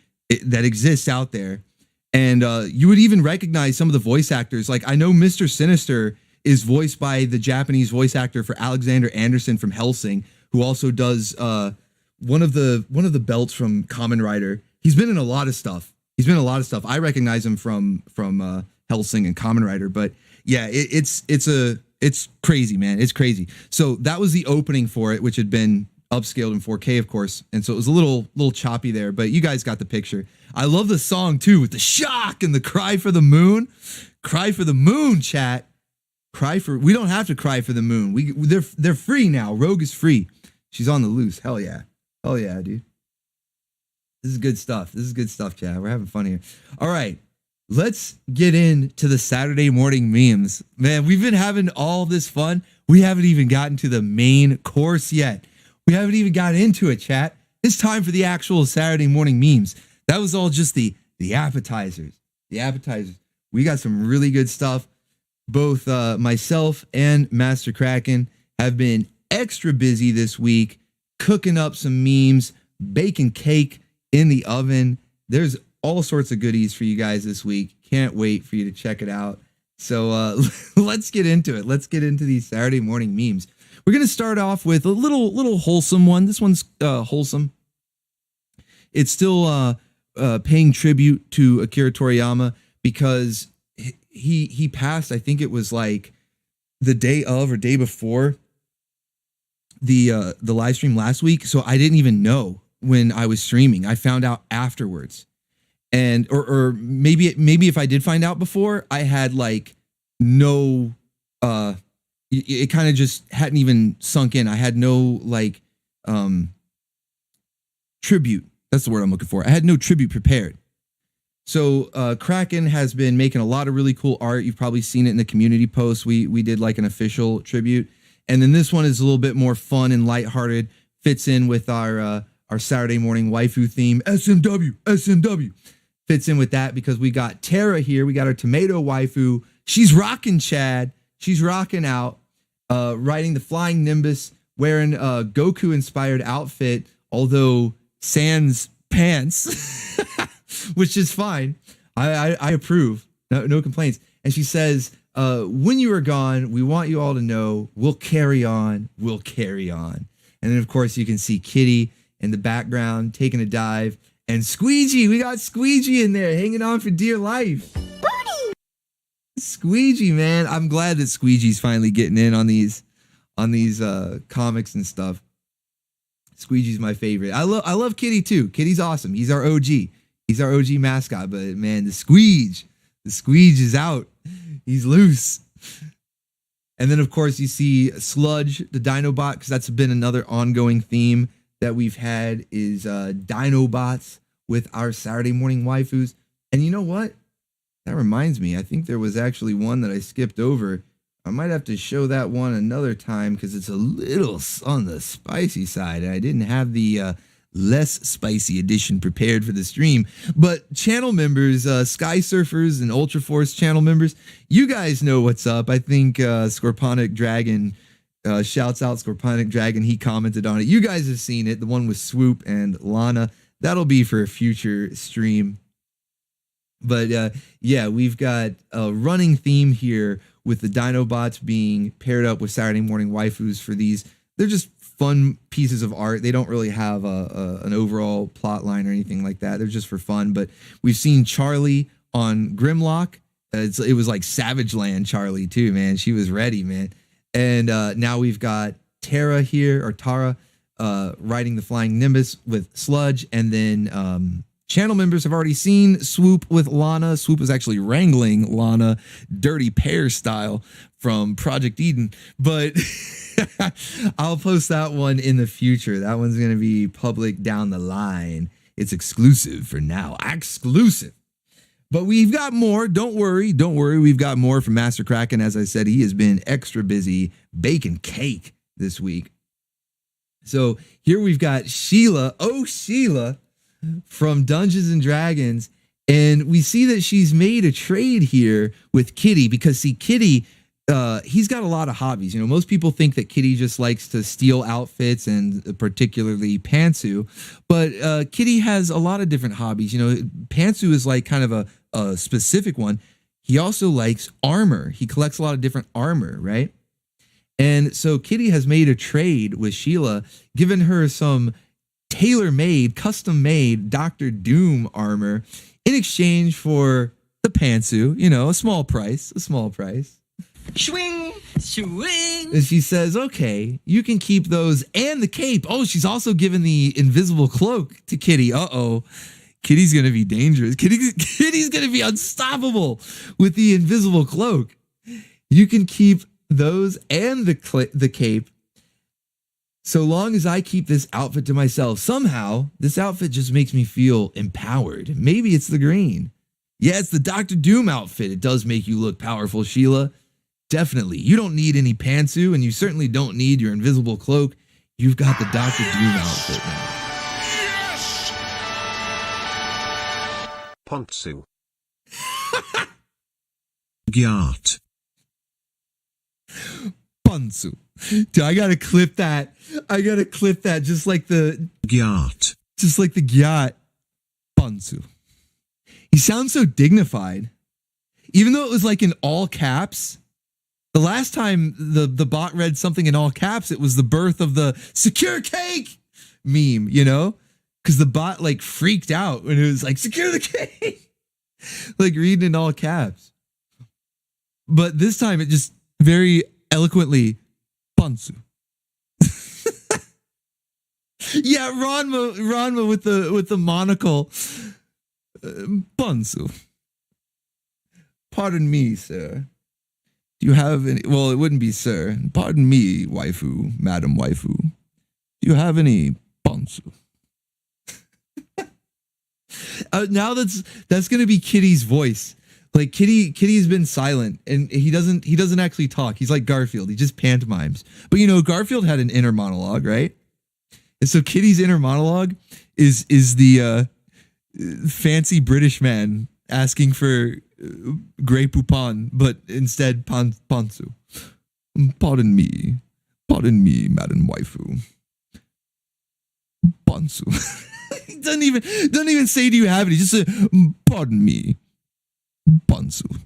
that exists out there. And you would even recognize some of the voice actors. Like, I know Mr. Sinister is voiced by the Japanese voice actor for Alexander Anderson from Hellsing, who also does one of the belts from Kamen Rider. He's been in a lot of stuff. I recognize him from Hellsing and Kamen Rider. But yeah, it's crazy, man. It's crazy. So that was the opening for it, which had been upscaled in 4K, of course, and so it was a little choppy there, but you guys got the picture. I love the song too, with the shock and the cry for the moon. Cry for the moon, chat. We don't have to cry for the moon. They're free now. Rogue is free. She's on the loose. Hell yeah, dude. This is good stuff, chat. We're having fun here. All right, let's get into the Saturday morning memes. Man, we've been having all this fun. We haven't even gotten to the main course yet. We haven't even got into it, chat. It's time for the actual Saturday morning memes. That was all just the appetizers. The appetizers. We got some really good stuff. Both myself and Master Kraken have been extra busy this week, cooking up some memes, baking cake in the oven. There's all sorts of goodies for you guys this week. Can't wait for you to check it out. So let's get into it. Let's get into these Saturday morning memes. We're going to start off with a little wholesome one. This one's wholesome. It's still paying tribute to Akira Toriyama because he passed. I think it was like the day of or day before the live stream last week. So I didn't even know when I was streaming. I found out afterwards. And or maybe if I did find out before, I had like no it kind of just hadn't even sunk in. I had no like tribute. That's the word I'm looking for. I had no tribute prepared. So Kraken has been making a lot of really cool art. You've probably seen it in the community post. We did like an official tribute. And then this one is a little bit more fun and lighthearted. Fits in with our Saturday morning waifu theme. SMW. Fits in with that because we got Tara here. We got our tomato waifu. She's rocking, Chad. She's rocking out, riding the flying Nimbus, wearing a Goku-inspired outfit, although sans pants, which is fine. I approve. No complaints. And she says, when you are gone, we want you all to know we'll carry on. We'll carry on. And then, of course, you can see Kitty in the background taking a dive. And Squeegee, we got Squeegee in there hanging on for dear life. Squeegee, man. I'm glad that Squeegee's finally getting in on these comics and stuff. Squeegee's my favorite. I love Kitty too. Kitty's awesome. He's our OG. He's our OG mascot. But man, the Squeege is out. He's loose. And then of course you see Sludge, the Dinobot, because that's been another ongoing theme that we've had is Dinobots with our Saturday morning waifus. And you know what? That reminds me, I think there was actually one that I skipped over. I might have to show that one another time because it's a little on the spicy side. I didn't have the less spicy edition prepared for the stream. But channel members, Sky Surfers and Ultra Force channel members, you guys know what's up. I think Scorponic Dragon, shouts out Scorponic Dragon. He commented on it. You guys have seen it. The one with Swoop and Lana. That'll be for a future stream. But yeah, we've got a running theme here with the Dinobots being paired up with Saturday morning waifus for these. They're just fun pieces of art. They don't really have an overall plot line or anything like that. They're just for fun. But we've seen Charlie on Grimlock. It was like Savage Land Charlie too, man. She was ready, man. And now we've got Tara here, or Tara, riding the flying Nimbus with Sludge. And then channel members have already seen Swoop with Lana. Swoop was actually wrangling Lana, Dirty Pear style, from Project Eden. But I'll post that one in the future. That one's going to be public down the line. It's exclusive for now. Exclusive. But we've got more. Don't worry. We've got more from Master Kraken. As I said, he has been extra busy baking cake this week. So here we've got Sheila, Sheila from Dungeons and Dragons. And we see that she's made a trade here with Kitty because, see, Kitty, he's got a lot of hobbies. You know, most people think that Kitty just likes to steal outfits and particularly Pantsu. But Kitty has a lot of different hobbies. You know, Pantsu is like kind of a specific one. He also likes armor. He collects a lot of different armor, right? And so Kitty has made a trade with Sheila, given her some tailor-made, custom-made Dr. Doom armor in exchange for the Pantsu, you know, a small price. Swing. Swing. And she says, okay, you can keep those and the cape. Oh, she's also given the invisible cloak to Kitty. Uh-oh. Kitty's going to be dangerous. Kitty's going to be unstoppable with the invisible cloak. You can keep those and the cape so long as I keep this outfit to myself. Somehow, this outfit just makes me feel empowered. Maybe it's the green. Yeah, it's the Dr. Doom outfit. It does make you look powerful, Sheila. Definitely. You don't need any pantsu, and you certainly don't need your invisible cloak. You've got the Dr. Doom outfit now. Pantsu. Gyat. Pantsu. Dude, I gotta clip that. Just like the Gyat. gyat. Pantsu. He sounds so dignified. Even though it was like in all caps. The last time the bot read something in all caps, it was the birth of the secure cake meme, you know? Because the bot like freaked out when it was like, secure the cake. Like reading in all caps. But this time it just very eloquently, Pantsu. Yeah, Ranma with the monocle. Pantsu. Pardon me, sir. Do you have any? Well, it wouldn't be sir. Pardon me, waifu, madam waifu. Do you have any pantsu? Now that's gonna be Kitty's voice. Like Kitty's been silent, and he doesn't actually talk. He's like Garfield. He just pantomimes. But you know, Garfield had an inner monologue, right? And so Kitty's inner monologue is the fancy British man asking for Grey Poupon, but instead pantsu. Pardon me, madam waifu. Pantsu. He doesn't even say, do you have it? He just said, pardon me, pantsu.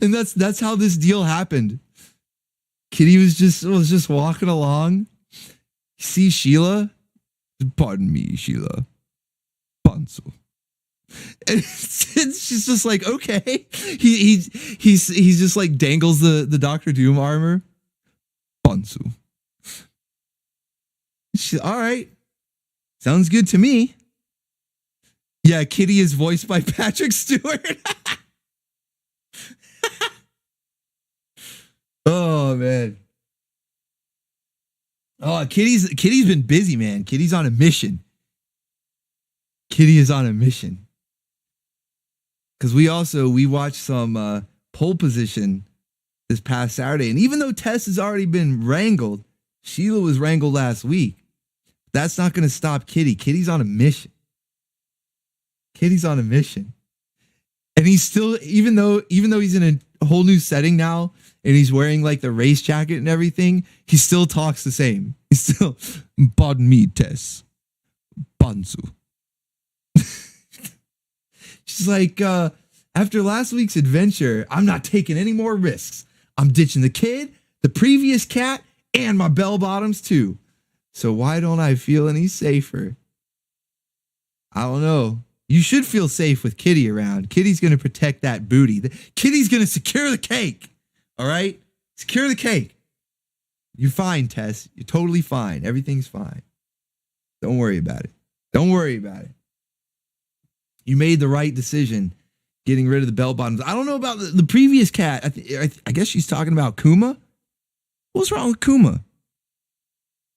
And that's how this deal happened. Kitty was just walking along. See Sheila? Pardon me, Sheila. Pantsu. And she's just like, okay. He's just like dangles the Dr. Doom armor. Pantsu. She's all right. Sounds good to me. Yeah, Kitty is voiced by Patrick Stewart. Oh man. Oh, Kitty's been busy, man. Kitty's on a mission. Kitty is on a mission. Because we watched some pole position this past Saturday. And even though Tess has already been wrangled, Sheila was wrangled last week. That's not going to stop Kitty. Kitty's on a mission. Kitty's on a mission. And he's still, even though he's in a whole new setting now, and he's wearing like the race jacket and everything, he still talks the same. He's still, pardon me, Tess. Pantsu. She's like, after last week's adventure, I'm not taking any more risks. I'm ditching the kid, the previous cat, and my bell bottoms too. So why don't I feel any safer? I don't know. You should feel safe with Kitty around. Kitty's going to protect that booty. Kitty's going to secure the cake. All right? Secure the cake. You're fine, Tess. You're totally fine. Everything's fine. Don't worry about it. Don't worry about it. You made the right decision getting rid of the bell bottoms. I don't know about the previous cat. I guess she's talking about Kuma. What's wrong with Kuma?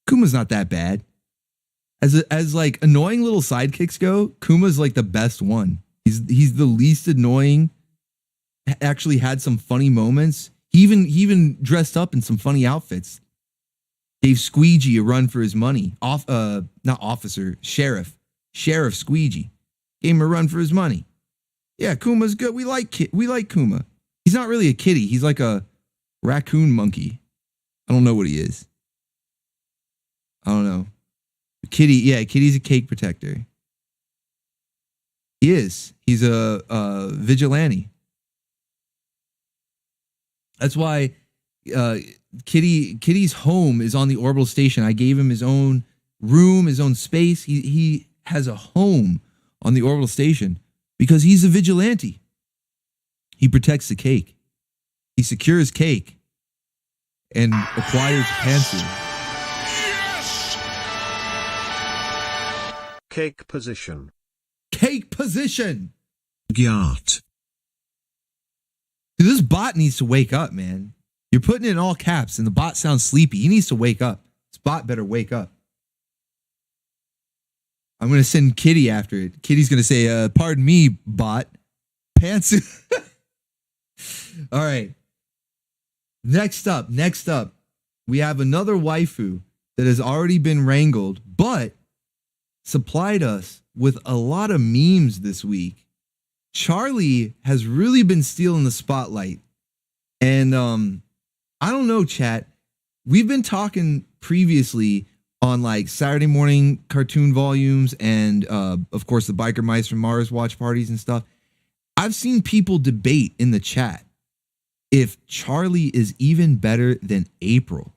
Kuma's not that bad. As like annoying little sidekicks go, Kuma's like the best one. He's the least annoying. Actually had some funny moments. He even dressed up in some funny outfits. Gave Squeegee a run for his money. Not officer, sheriff Squeegee. Gave him a run for his money. Yeah, Kuma's good. We like Kuma. He's not really a kitty. He's like a raccoon monkey. I don't know what he is. I don't know. Kitty, yeah, Kitty's a cake protector. He is. He's a vigilante. That's why Kitty's home is on the orbital station. I gave him his own room, his own space. He has a home on the orbital station because he's a vigilante. He protects the cake. He secures cake and acquires Pansu. Cake position. Cake position. Gyat. Dude, this bot needs to wake up, man. You're putting it in all caps and the bot sounds sleepy. He needs to wake up. This bot better wake up. I'm going to send Kitty after it. Kitty's going to say, pardon me, bot. Pantsu. All right. Next up, we have another waifu that has already been wrangled, but supplied us with a lot of memes this week. Charlie has really been stealing the spotlight. And I don't know, chat. We've been talking previously on like Saturday morning cartoon volumes and of course the Biker Mice from Mars watch parties and stuff. I've seen people debate in the chat if Charlie is even better than April.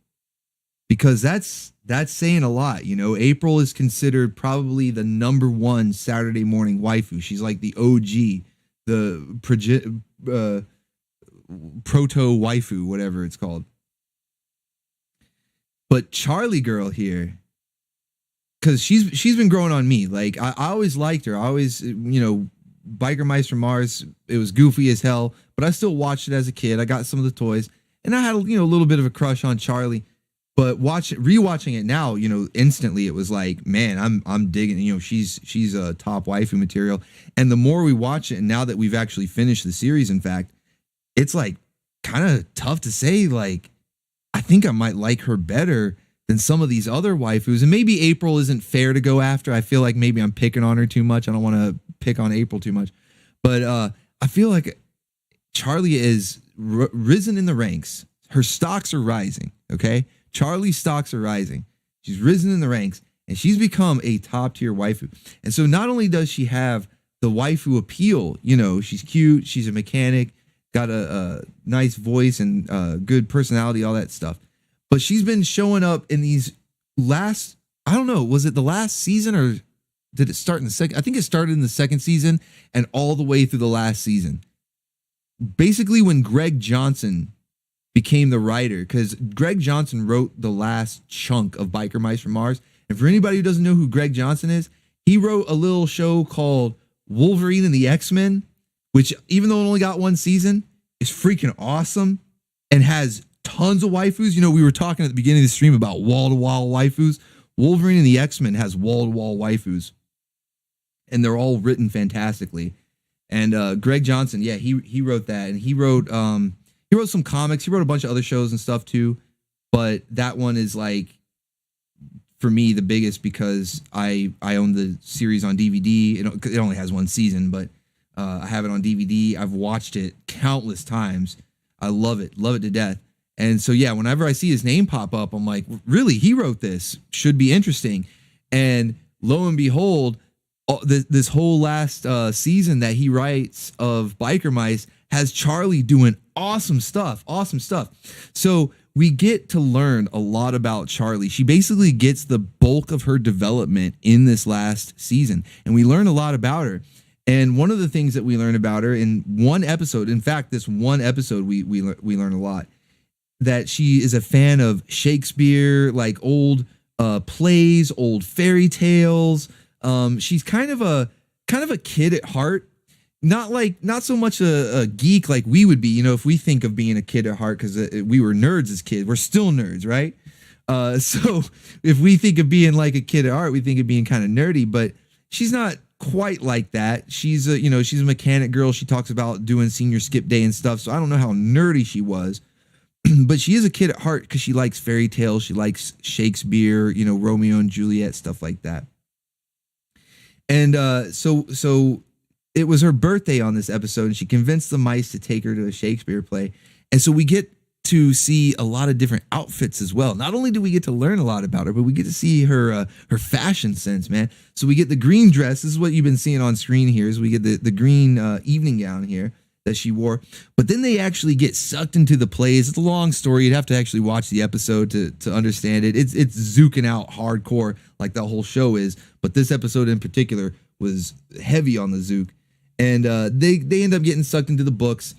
Because that's saying a lot. You know, April is considered probably the #1 Saturday morning waifu. She's like the OG, the proto waifu, whatever it's called. But Charlie girl here, because she's been growing on me. Like I always liked her. I always, Biker Mice from Mars. It was goofy as hell, but I still watched it as a kid. I got some of the toys, and I had a little bit of a crush on Charlie. But rewatching it now, instantly it was like, man, I'm digging. She's a top waifu material. And the more we watch it, and now that we've actually finished the series, in fact, it's like kind of tough to say. Like, I think I might like her better than some of these other waifus. And maybe April isn't fair to go after. I feel like maybe I'm picking on her too much. I don't want to pick on April too much. But I feel like Charlie is risen in the ranks. Her stocks are rising, okay? Charlie's stocks are rising. She's risen in the ranks, and she's become a top-tier waifu. And so not only does she have the waifu appeal, she's cute, she's a mechanic, got a nice voice and good personality, all that stuff. But she's been showing up in these last, I don't know, was it the last season or did it start in the second? I think it started in the second season and all the way through the last season. Basically, when Greg Johnson became the writer, because Greg Johnson wrote the last chunk of Biker Mice from Mars. And for anybody who doesn't know who Greg Johnson is, he wrote a little show called Wolverine and the X-Men, which even though it only got one season, is freaking awesome and has tons of waifus. We were talking at the beginning of the stream about wall-to-wall waifus. Wolverine and the X-Men has wall-to-wall waifus, and they're all written fantastically. And Greg Johnson, yeah, he wrote that, and he wrote some comics. He wrote a bunch of other shows and stuff too, but that one is like, for me, the biggest because I own the series on DVD. It only has one season, but I have it on DVD. I've watched it countless times. I love it to death. And so, yeah, whenever I see his name pop up, I'm like, really? He wrote this? Should be interesting. And lo and behold, this whole last season that he writes of Biker Mice has Charlie doing awesome stuff. So we get to learn a lot about Charlie. She basically gets the bulk of her development in this last season, and we learn a lot about her. And one of the things that we learn about her in one episode, in fact, this one episode, we learn a lot, that she is a fan of Shakespeare, like old plays, old fairy tales. She's kind of a kid at heart. Not so much a geek like we would be, if we think of being a kid at heart, because we were nerds as kids. We're still nerds, right? So if we think of being like a kid at heart, we think of being kind of nerdy, but she's not quite like that. She's a mechanic girl. She talks about doing senior skip day and stuff. So I don't know how nerdy she was, but she is a kid at heart because she likes fairy tales. She likes Shakespeare, you know, Romeo and Juliet, stuff like that. And so it was her birthday on this episode, and she convinced the mice to take her to a Shakespeare play. And so we get to see a lot of different outfits as well. Not only do we get to learn a lot about her, but we get to see her fashion sense, man. So we get the green dress. This is what you've been seeing on screen here. Is we get the green evening gown here that she wore. But then they actually get sucked into the plays. It's a long story. You'd have to actually watch the episode to understand it. It's zooking out hardcore like the whole show is. But this episode in particular was heavy on the zook. And they end up getting sucked into the books.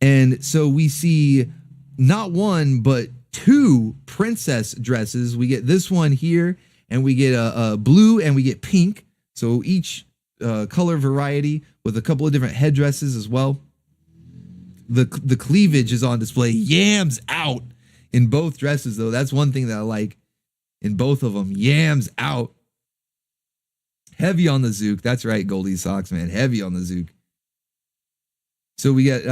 And so we see not one, but two princess dresses. We get this one here, and we get a blue, and we get pink. So each color variety with a couple of different headdresses as well. The cleavage is on display. Yams out in both dresses, though. That's one thing that I like in both of them. Yams out. Heavy on the zook. That's right, Goldie Socks, man. Heavy on the zook. So we get,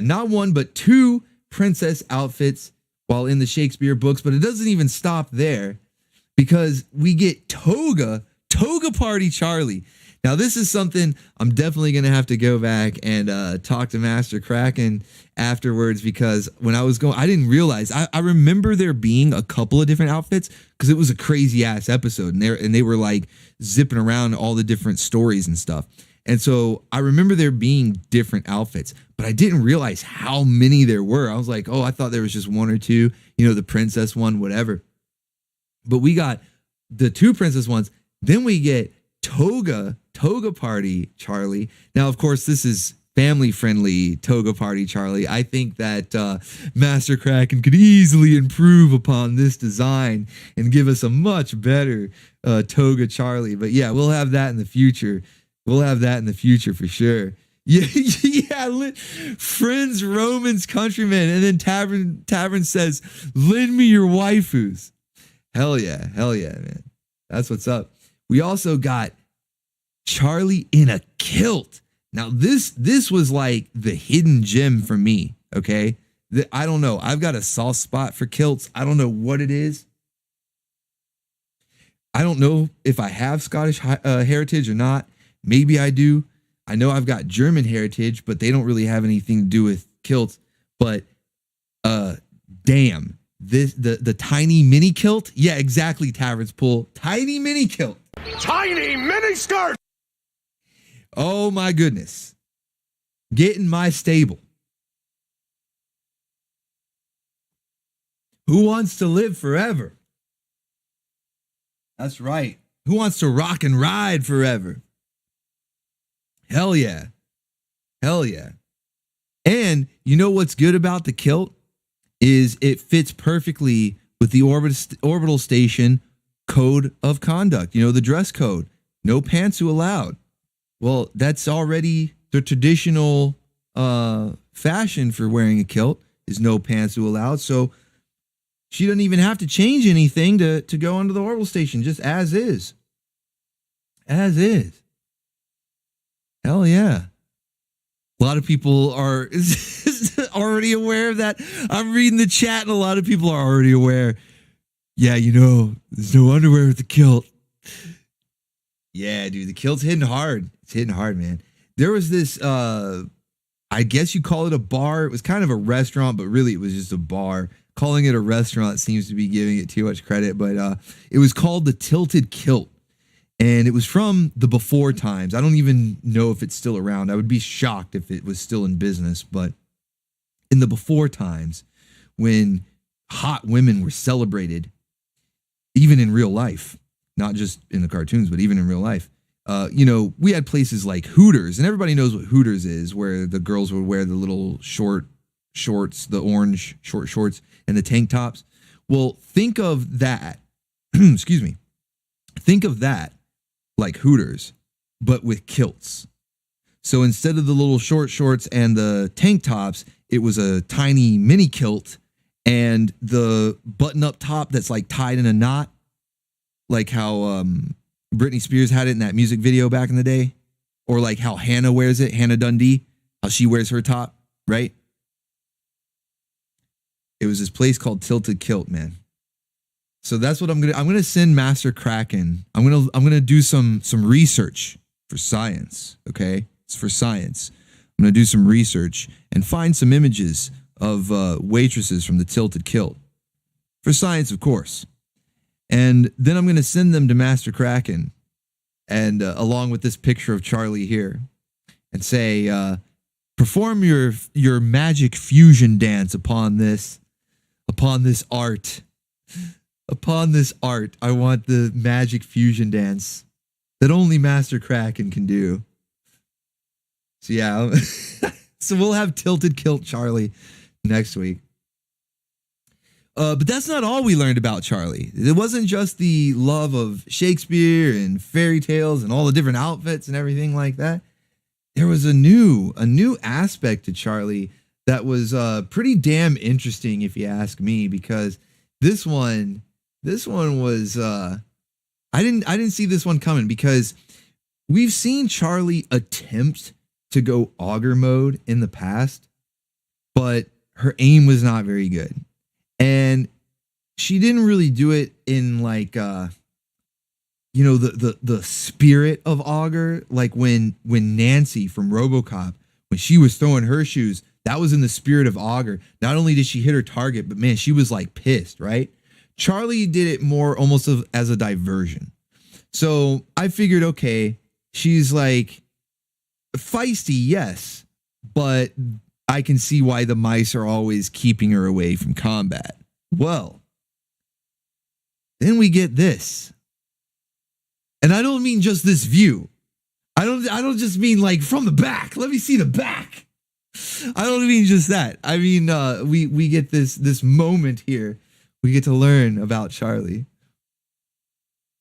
not one, but two princess outfits while in the Shakespeare books. But it doesn't even stop there, because we get Toga Party Charlie. Now, this is something I'm definitely going to have to go back and talk to Master Kraken afterwards, because when I was going, I didn't realize. I remember there being a couple of different outfits because it was a crazy ass episode, and they were like zipping around all the different stories and stuff. And so I remember there being different outfits, but I didn't realize how many there were. I was like, oh, I thought there was just one or two, you know, the princess one, whatever. But we got the two princess ones. Then we get Toga Party Charlie. Now, of course, this is family friendly Toga Party Charlie. I think that Master Kraken could easily improve upon this design and give us a much better Toga Charlie. But yeah, we'll have that in the future. We'll have that in the future for sure. Yeah. Friends, Romans, countrymen, and then Tavern says, "Lend me your waifus." Hell yeah, man. That's what's up. We also got Charlie in a kilt. Now this was like the hidden gem for me. Okay, I don't know. I've got a soft spot for kilts. I don't know what it is. I don't know if I have Scottish heritage or not. Maybe I do. I know I've got German heritage, but they don't really have anything to do with kilts. But damn, the tiny mini kilt. Yeah, exactly. Tavern's Pool. Tiny mini kilt. Tiny mini skirt. Oh my goodness. Get in my stable. Who wants to live forever? That's right. Who wants to rock and ride forever? Hell yeah. Hell yeah. And you know what's good about the kilt is it fits perfectly with the orbital station code of conduct. You know, the dress code. No pantsu allowed. Well, that's already the traditional fashion for wearing a kilt is no pantsu allowed. So she doesn't even have to change anything to go onto the orbital station, just as is. As is. Hell yeah. A lot of people are already aware of that. I'm reading the chat and a lot of people are already aware. Yeah, you know, there's no underwear with the kilt. Yeah, dude, the kilt's hitting hard. It's hitting hard, man. There was this, I guess you call it a bar. It was kind of a restaurant, but really it was just a bar. Calling it a restaurant seems to be giving it too much credit, but it was called the Tilted Kilt. And it was from the before times. I don't even know if it's still around. I would be shocked if it was still in business. But in the before times, when hot women were celebrated, even in real life, not just in the cartoons, but even in real life, you know, we had places like Hooters, and everybody knows what Hooters is, where the girls would wear the little short shorts, the orange short shorts, and the tank tops. Well, think of that. Excuse me. Think of that like Hooters, but with kilts. So instead of the little short shorts and the tank tops, it was a tiny mini kilt and the button up top that's like tied in a knot, like how Britney Spears had it in that music video back in the day, or like how Hannah wears it, Hannah Dundee, how she wears her top, right? It was this place called Tilted Kilt, man. So that's what I'm gonna send Master Kraken. I'm gonna do some research for science. Okay, it's for science. I'm gonna do some research and find some images of waitresses from the Tilted Kilt for science, of course. And then I'm gonna send them to Master Kraken, and along with this picture of Charlie here, and say, perform your magic fusion dance upon this art. Upon this art, I want the magic fusion dance that only Master Kraken can do. So yeah, so we'll have Tilted Kilt Charlie next week. But that's not all we learned about Charlie. It wasn't just the love of Shakespeare and fairy tales and all the different outfits and everything like that. There was a new aspect to Charlie that was pretty damn interesting, if you ask me, because this one was I didn't see this one coming, because we've seen Charlie attempt to go augur mode in the past, but her aim was not very good. And she didn't really do it in like the spirit of augur, like when Nancy from RoboCop, when she was throwing her shoes, that was in the spirit of augur. Not only did she hit her target, but man, she was like pissed, right? Charlie did it more almost as a diversion. So I figured, okay, she's like feisty, yes, but I can see why the mice are always keeping her away from combat. Well, then we get this. And I don't mean just this view. I don't just mean like from the back. Let me see the back. I don't mean just that. I mean we get this moment here. We get to learn about Charlie.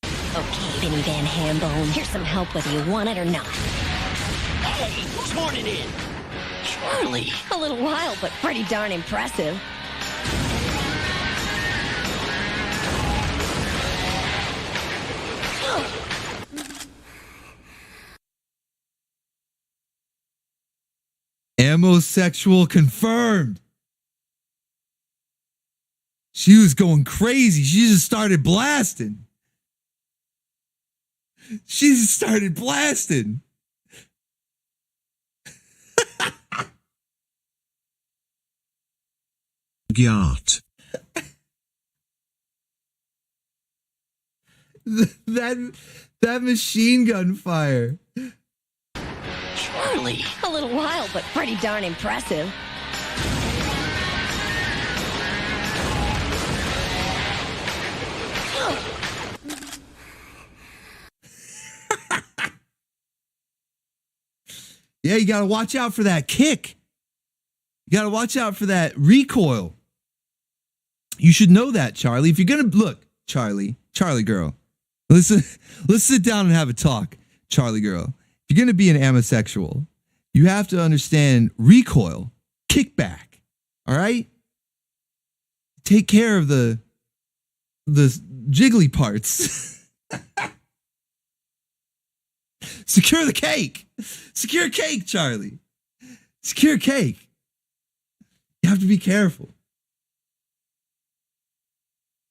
Okay, Vinny Van Hambone, here's some help whether you want it or not. Hey, who's horning in? Charlie. A little wild, but pretty darn impressive. Amosexual confirmed. She was going crazy. She just started blasting. She just started blasting. Gyat. That machine gun fire. Charlie. A little wild, but pretty darn impressive. Yeah, you got to watch out for that kick. You got to watch out for that recoil. You should know that, Charlie. If you're going to look, Charlie girl, let's sit down and have a talk, Charlie girl. If you're going to be an amosexual, you have to understand recoil, kickback. All right? Take care of the jiggly parts. Secure the cake. Secure cake, Charlie. Secure cake. You have to be careful.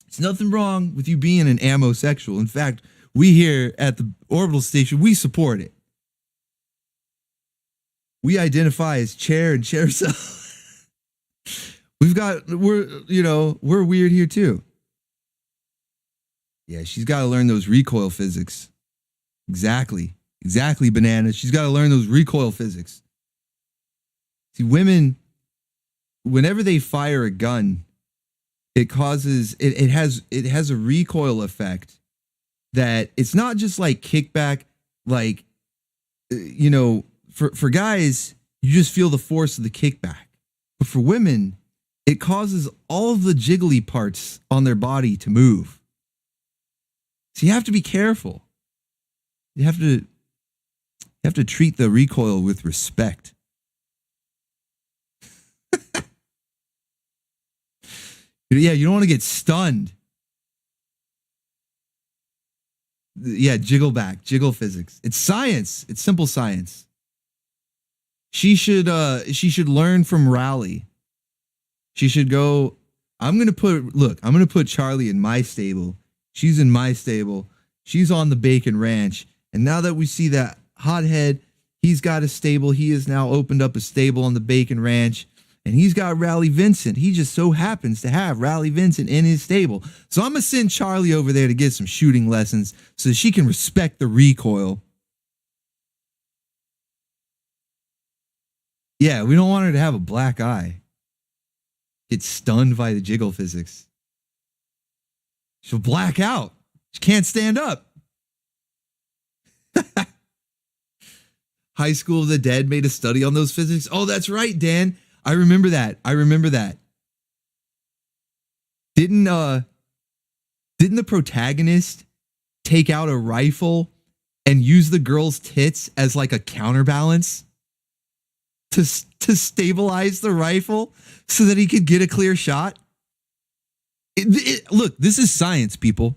There's nothing wrong with you being an amosexual. In fact, we here at the Orbital Station, we support it. We identify as chair and chair cell. We're weird here too. Yeah, she's got to learn those recoil physics. Exactly, Banana. She's got to learn those recoil physics. See, women, whenever they fire a gun, it causes it has a recoil effect that it's not just like kickback, like for guys, you just feel the force of the kickback. But for women, it causes all of the jiggly parts on their body to move. So you have to be careful. You have to treat the recoil with respect. Yeah, you don't want to get stunned. Yeah, jiggle physics. It's science. It's simple science. She should learn from Raleigh. She should go I'm gonna put Charlie in my stable. She's in my stable. She's on the Bacon Ranch. And now that we see that hothead, he's got a stable. He has now opened up a stable on the Bacon Ranch. And he's got Rally Vincent. He just so happens to have Rally Vincent in his stable. So I'm gonna send Charlie over there to get some shooting lessons so that she can respect the recoil. Yeah, we don't want her to have a black eye. Get stunned by the jiggle physics. She'll black out. She can't stand up. High School of the Dead made a study on those physics. Oh, that's right, Dan. I remember that. Didn't the protagonist take out a rifle and use the girl's tits as like a counterbalance to stabilize the rifle so that he could get a clear shot? Look, this is science, people.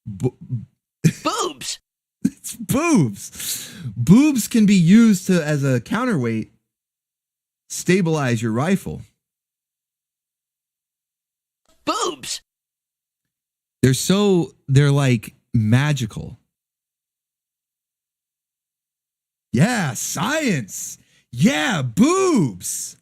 Boobs. It's boobs. Boobs can be used as a counterweight, stabilize your rifle. Boobs. They're like magical. Yeah, science. Yeah, boobs.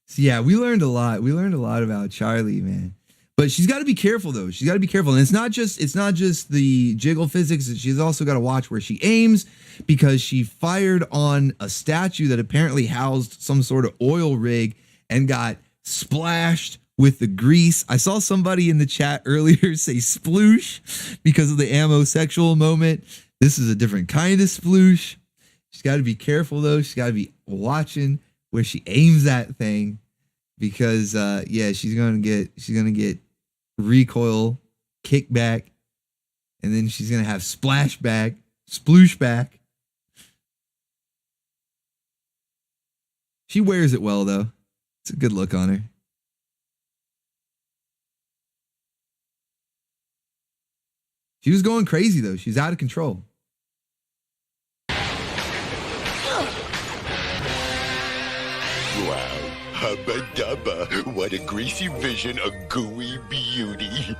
So yeah, we learned a lot. We learned a lot about Charlie, man. But she's got to be careful, though. She's got to be careful. And it's not just the jiggle physics. She's also got to watch where she aims, because she fired on a statue that apparently housed some sort of oil rig and got splashed with the grease. I saw somebody in the chat earlier say sploosh because of the ammo-sexual moment. This is a different kind of sploosh. She's got to be careful, though. She's got to be watching where she aims that thing, because yeah, she's gonna get recoil, kickback, and then she's gonna have splashback, splooshback. She wears it well, though. It's a good look on her. She was going crazy, though. She's out of control. Wow, hubba dubba, what a greasy vision of gooey beauty.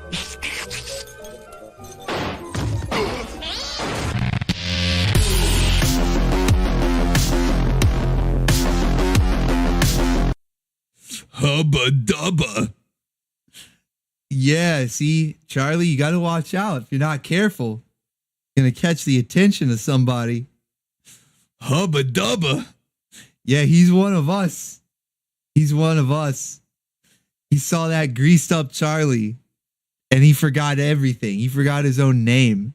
Hubba dubba. Yeah, see, Charlie, you got to watch out. If you're not careful, you're going to catch the attention of somebody. Hubba dubba. Yeah, he's one of us. He's one of us. He saw that greased up Charlie and he forgot everything. He forgot his own name.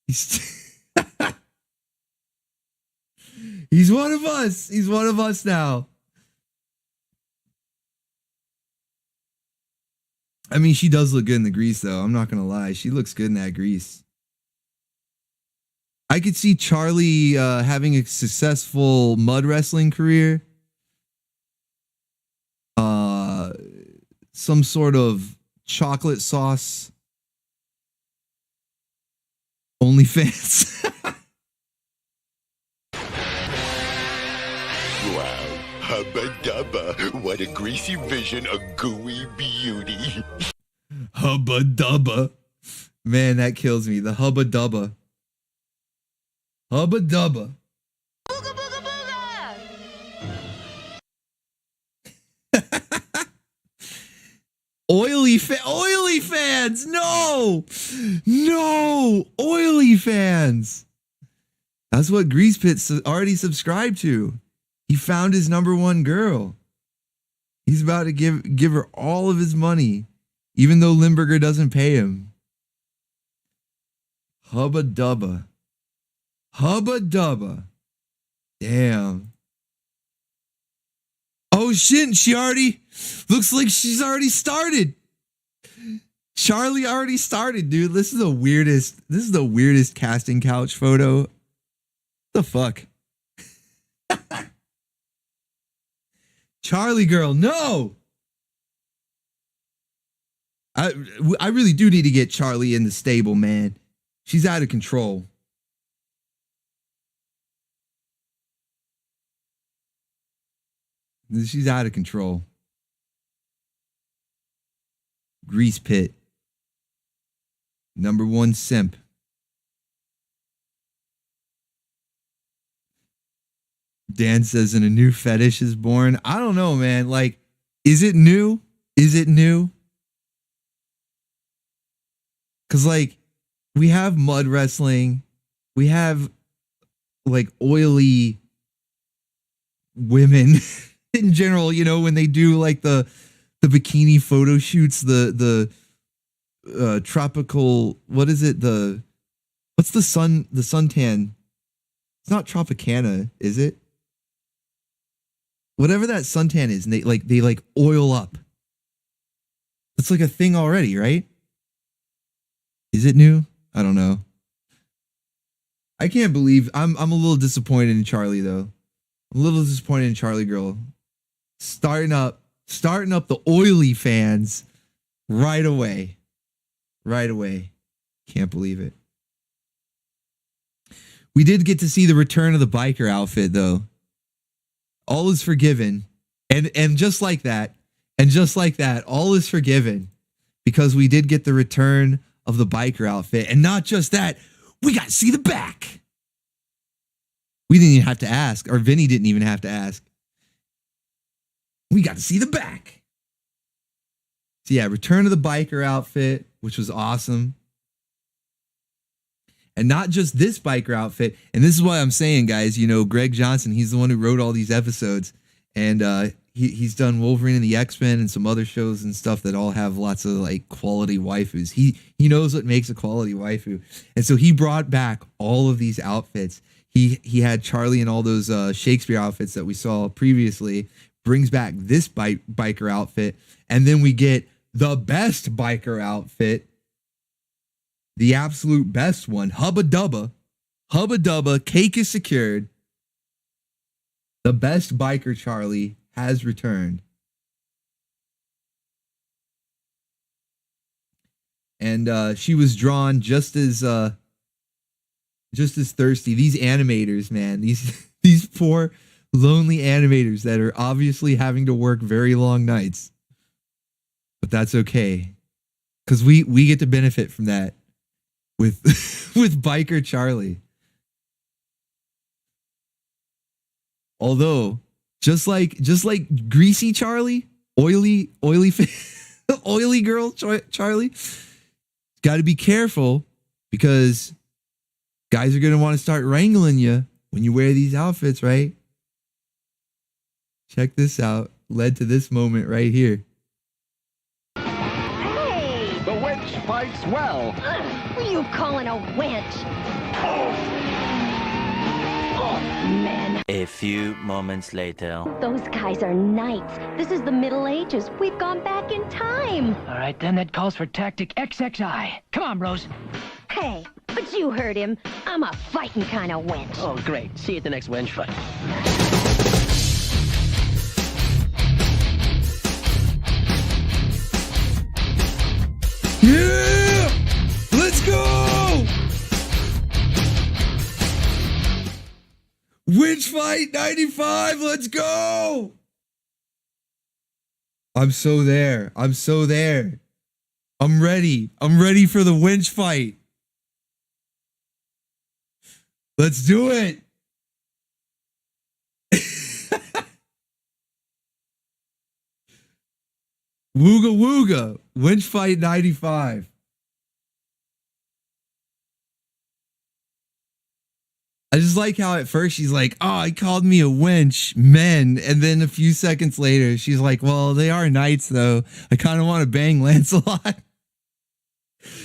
He's He's one of us. He's one of us now. I mean, she does look good in the grease, though. I'm not going to lie. She looks good in that grease. I could see Charlie having a successful mud wrestling career. Some sort of chocolate sauce OnlyFans. Wow, hubba dubba, what a greasy vision of gooey beauty. Hubba dubba. Man, that kills me. The hubba dubba. Hubba dubba. Booga booga booga! Oily fans. No. Oily fans. That's what Grease Pit already subscribed to. He found his number one girl. He's about to give her all of his money, even though Limburger doesn't pay him. Hubba dubba. Hubba dubba. Damn. Oh shit, looks like she's already started. Charlie already started, dude. This is the weirdest casting couch photo. What the fuck? Charlie girl, no. I really do need to get Charlie in the stable, man. She's out of control. She's out of control. Grease Pit. #1 simp. Dan says, and a new fetish is born. I don't know, man. Like, is it new? Is it new? Because, like, we have mud wrestling. We have, like, oily women in general, you know, when they do, like, the bikini photo shoots, the tropical, what is it? What's the suntan? It's not Tropicana, is it? Whatever that suntan is, and they oil up. It's like a thing already, right? Is it new? I don't know. I can't believe I'm a little disappointed in Charlie though. I'm a little disappointed in Charlie girl. Starting up the oily fans right away. Right away. Can't believe it. We did get to see the return of the biker outfit though. All is forgiven. And just like that, all is forgiven because we did get the return of the biker outfit. And not just that, we got to see the back. We didn't even have to ask, or Vinny didn't even have to ask. We got to see the back. So yeah, return of the biker outfit, which was awesome. And not just this biker outfit. And this is why I'm saying, guys, you know, Greg Johnson, he's the one who wrote all these episodes. And he's done Wolverine and the X-Men and some other shows and stuff that all have lots of like quality waifus. He knows what makes a quality waifu. And so he brought back all of these outfits. He had Charlie in all those Shakespeare outfits that we saw previously, brings back this biker outfit. And then we get the best biker outfit, the absolute best one, Hubba Dubba, cake is secured. The best biker Charlie has returned. And she was drawn just as thirsty. These animators, man, these poor lonely animators that are obviously having to work very long nights. But that's okay. Cuz we get to benefit from that with with biker Charlie. Although just like greasy Charlie, oily oily girl Charlie, got to be careful because guys are going to want to start wrangling you when you wear these outfits, right? Check this out. Led to this moment right here. Hey! The winch fights well. Who you calling a wench? Oh, men. A few moments later. Those guys are knights. This is the Middle Ages. We've gone back in time. All right, then that calls for tactic XXI. Come on, bros. Hey, but you heard him. I'm a fighting kind of wench. Oh, great. See you at the next wench fight. Yeah! Let's go! Winch Fight 95, let's go! I'm so there. I'm ready. I'm ready for the winch fight. Let's do it. Wooga wooga. Winch Fight 95. I just like how at first she's like, oh, he called me a winch, men. And then a few seconds later, she's like, well, they are knights, though. I kind of want to bang Lancelot.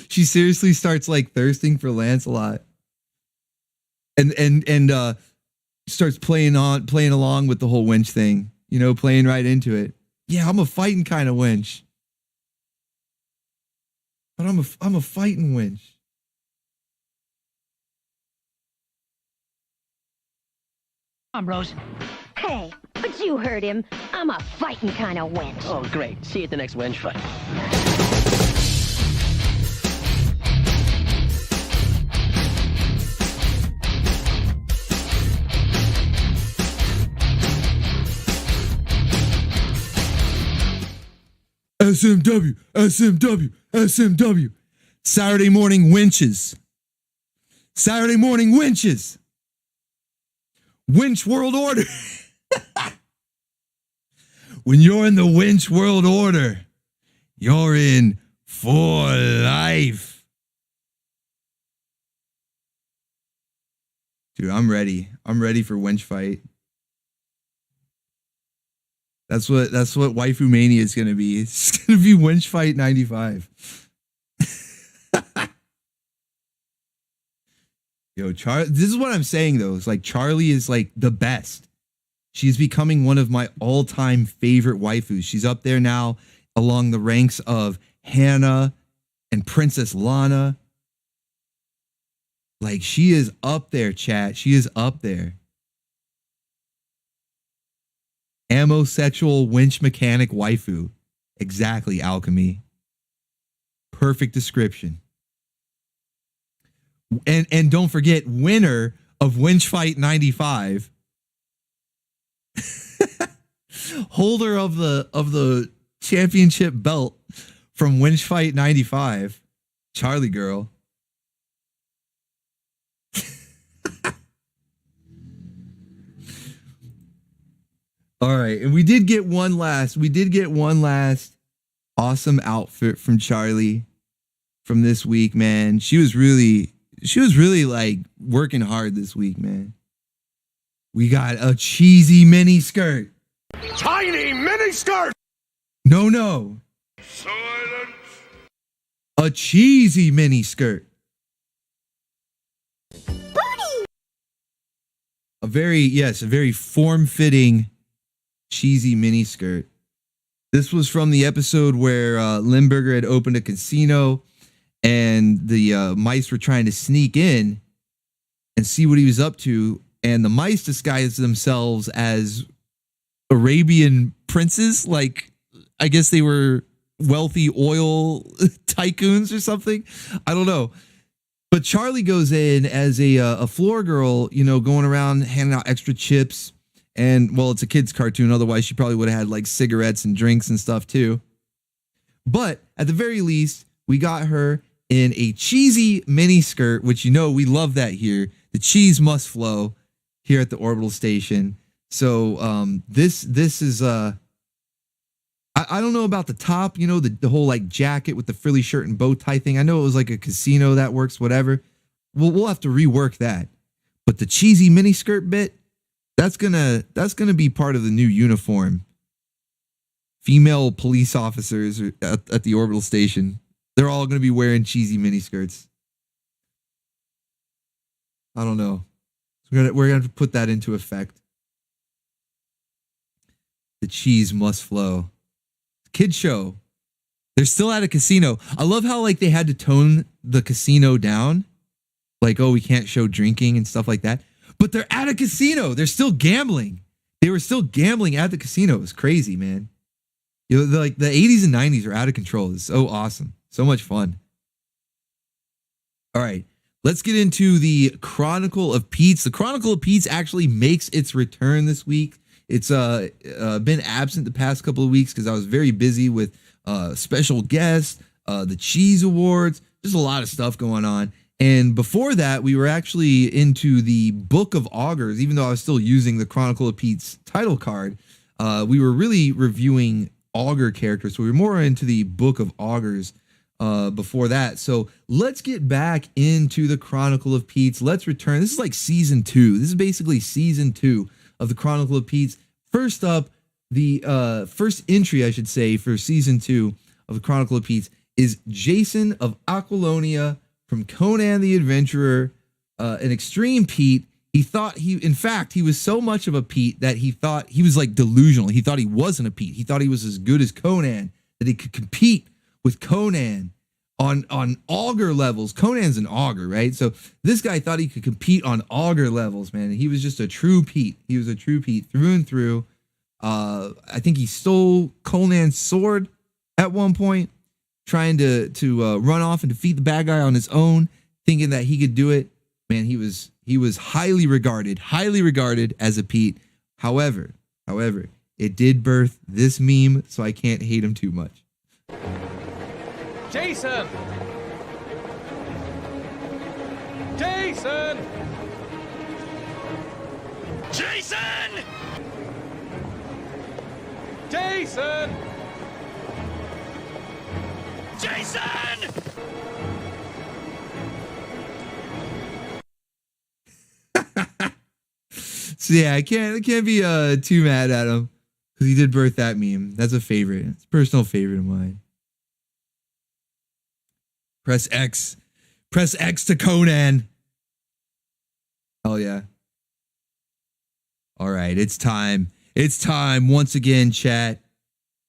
She seriously starts like thirsting for Lancelot. And starts playing along with the whole winch thing, you know, playing right into it. Yeah, I'm a fighting kind of winch. But I'm a fighting winch. Come on, bros. Hey, but you heard him. I'm a fighting kind of wench. Oh, great. See you at the next wench fight. SMW, SMW, SMW. Saturday morning winches. Saturday morning winches. Winch World Order. When you're in the Winch World Order, you're in for life. Dude, I'm ready. I'm ready for Winch Fight. That's what Waifu Mania is gonna be. It's gonna be Winch Fight 95. Yo, this is what I'm saying though. It's like Charlie is like the best. She's becoming one of my all-time favorite waifus. She's up there now along the ranks of Hannah and Princess Lana. Like, she is up there, chat. She is up there. Amosexual winch mechanic waifu. Exactly, Alchemy. Perfect description. And don't forget, winner of Winch Fight 95. Holder of the championship belt from Winch Fight 95. Charlie girl. All right, and we did get one last awesome outfit from Charlie from this week, man. She was really like working hard this week, man. We got a cheesy mini skirt. Tiny mini skirt. No. Silence. A cheesy mini skirt. Booty! A very form-fitting cheesy mini skirt. This was from the episode where Limburger had opened a casino and the mice were trying to sneak in and see what he was up to. And the mice disguised themselves as Arabian princes. Like, I guess they were wealthy oil tycoons or something. I don't know. But Charlie goes in as a floor girl, you know, going around handing out extra chips. And, well, it's a kid's cartoon. Otherwise, she probably would have had, like, cigarettes and drinks and stuff, too. But, at the very least, we got her in a cheesy mini skirt, which, you know, we love that here. The cheese must flow here at the Orbital Station. So, this is, I don't know about the top, you know, the whole, like, jacket with the frilly shirt and bow tie thing. I know it was, like, a casino that works, whatever. We'll have to rework that. But the cheesy mini skirt bit, that's gonna be part of the new uniform. Female police officers at the Orbital Station, they're all gonna be wearing cheesy miniskirts. I don't know. We're gonna have to put that into effect. The cheese must flow. Kid show. They're still at a casino. I love how like they had to tone the casino down. Like, oh, we can't show drinking and stuff like that. But they're at a casino. They're still gambling. They were still gambling at the casino. It was crazy, man. You know, like the 80s and 90s are out of control. It's so awesome. So much fun. All right. Let's get into the Chronicle of Pete's. The Chronicle of Pete's actually makes its return this week. It's been absent the past couple of weeks because I was very busy with special guests, the Cheese Awards. There's a lot of stuff going on. And before that, we were actually into the Book of Augurs, even though I was still using the Chronicle of Pete's title card. We were really reviewing Augur characters. So we were more into the Book of Augurs before that. So let's get back into the Chronicle of Pete's. Let's return. This is like season 2. This is basically season 2 of the Chronicle of Pete's. First up, the first entry, I should say, for season 2 of the Chronicle of Pete's is Jason of Aquilonia from Conan the Adventurer, an extreme Pete. He thought in fact, he was so much of a Pete that he thought he was like delusional. He thought he wasn't a Pete. He thought he was as good as Conan, that he could compete with Conan on augur levels. Conan's an augur, right? So this guy thought he could compete on augur levels, man. And he was just a true Pete. He was a true Pete through and through. I think he stole Conan's sword at one point, trying to run off and defeat the bad guy on his own, thinking that he could do it. Man, he was highly regarded as a Pete. However, it did birth this meme, so I can't hate him too much. Jason! Jason! Jason! Jason! Jason! So yeah, I can't be too mad at him because he did birth that meme. That's a favorite. It's a personal favorite of mine. Press X. Press X to Conan. Hell yeah. All right, it's time. It's time once again, chat.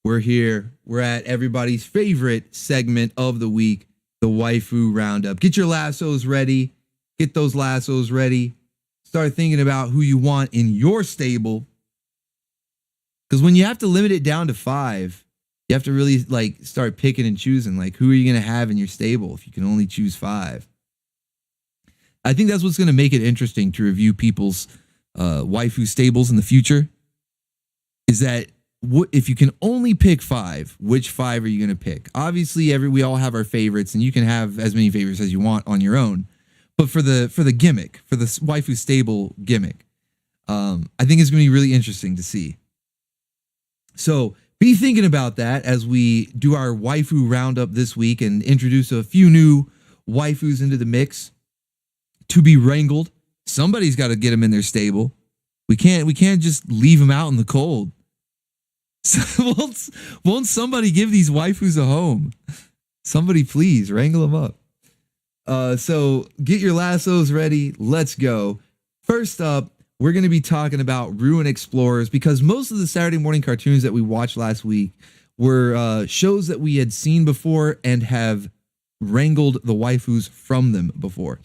We're here. We're at everybody's favorite segment of the week, the waifu roundup. Get your lassos ready. Get those lassos ready. Start thinking about who you want in your stable. Because when you have to limit it down to 5, you have to really like start picking and choosing. Like, who are you going to have in your stable if you can only choose 5? I think that's what's going to make it interesting to review people's waifu stables in the future. Is that if you can only pick 5, which 5 are you going to pick? Obviously, we all have our favorites, and you can have as many favorites as you want on your own. But for the gimmick, for the waifu stable gimmick, I think it's going to be really interesting to see. So be thinking about that as we do our waifu roundup this week and introduce a few new waifus into the mix to be wrangled. Somebody's got to get them in their stable. We can't just leave them out in the cold. So won't somebody give these waifus a home? Somebody please wrangle them up. So get your lassos ready. Let's go. First up, we're going to be talking about Ruin Explorers because most of the Saturday morning cartoons that we watched last week were shows that we had seen before and have wrangled the waifus from them before.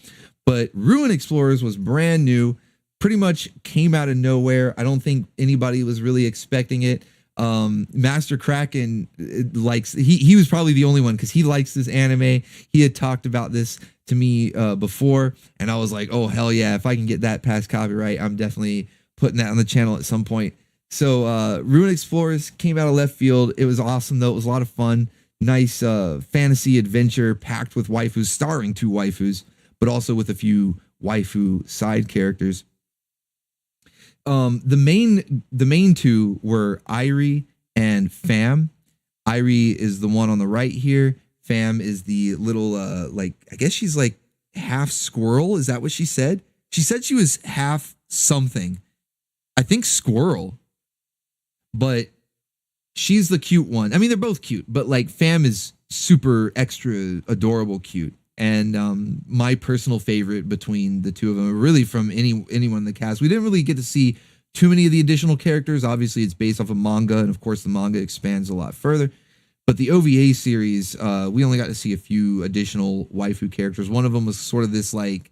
But Ruin Explorers was brand new, pretty much came out of nowhere. I don't think anybody was really expecting it. Master Kraken likes, he was probably the only one because he likes this anime. He had talked about this to me before, and I was like, oh hell yeah, if I can get that past copyright, I'm definitely putting that on the channel at some point. So Ruin Explorers came out of left field. It was awesome though. It was a lot of fun. Nice fantasy adventure packed with waifus, starring 2 waifus, but also with a few waifu side characters. The main 2 were Irie and Fam. Irie is the one on the right here. Fam is the little like, I guess she's like half squirrel. Is that what she said? She said she was half something. I think squirrel. But she's the cute one. I mean, they're both cute, but like Fam is super extra adorable cute. And my personal favorite between the 2 of them, really from anyone in the cast. We didn't really get to see too many of the additional characters. Obviously, it's based off a manga, and of course, the manga expands a lot further. But the OVA series, we only got to see a few additional waifu characters. One of them was sort of this like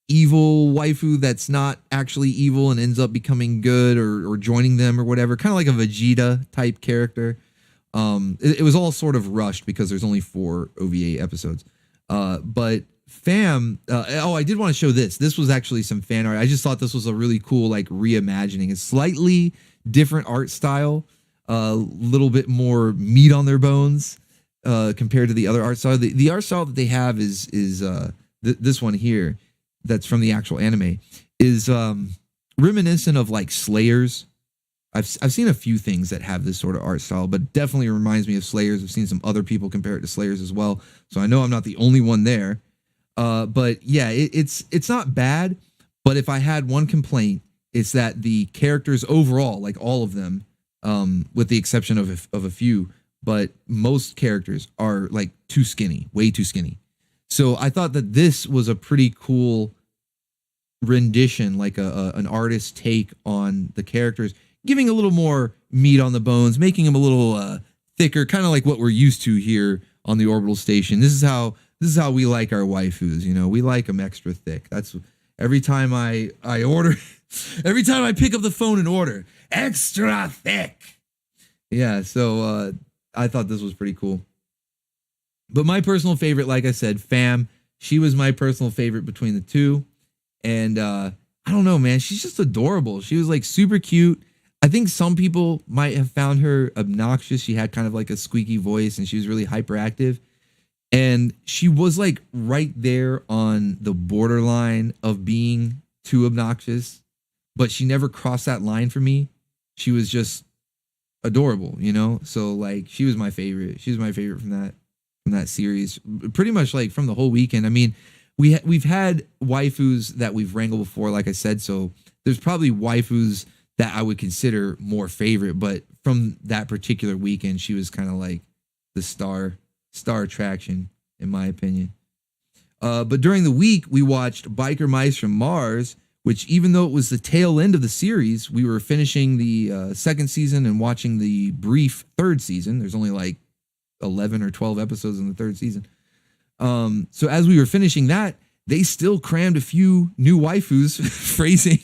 evil waifu that's not actually evil and ends up becoming good or joining them or whatever, kind of like a Vegeta type character. It was all sort of rushed because there's only 4 OVA episodes. But Fam, I did want to show this. This was actually some fan art. I just thought this was a really cool, like, reimagining. It's slightly different art style, a little bit more meat on their bones compared to the other art style. The art style that they have is this one here that's from the actual anime is reminiscent of like Slayers. I've seen a few things that have this sort of art style, but definitely reminds me of Slayers. I've seen some other people compare it to Slayers as well, so I know I'm not the only one there. But yeah, it's not bad. But if I had one complaint, it's that the characters overall, like all of them, with the exception of a few, but most characters are like too skinny, way too skinny. So I thought that this was a pretty cool rendition, like an artist's take on the characters, giving a little more meat on the bones, making them a little thicker, kind of like what we're used to here on the Orbital Station. This is how we like our waifus, you know. We like them extra thick. That's every time I order, every time I pick up the phone and order extra thick. Yeah, so I thought this was pretty cool. But my personal favorite, like I said, Fam, she was my personal favorite between the 2. And I don't know, man, she's just adorable. She was like super cute. I think some people might have found her obnoxious. She had kind of like a squeaky voice and she was really hyperactive. And she was like right there on the borderline of being too obnoxious, but she never crossed that line for me. She was just adorable, you know? So like she was my favorite. She was my favorite from that series. Pretty much like from the whole weekend. I mean, we've had waifus that we've wrangled before, like I said, so there's probably waifus that I would consider more favorite, but from that particular weekend, she was kind of like the star attraction, in my opinion. But during the week, we watched Biker Mice from Mars, which even though it was the tail end of the series, we were finishing the second season and watching the brief third season. There's only like 11 or 12 episodes in the third season. So as we were finishing that, they still crammed a few new waifus, phrasing,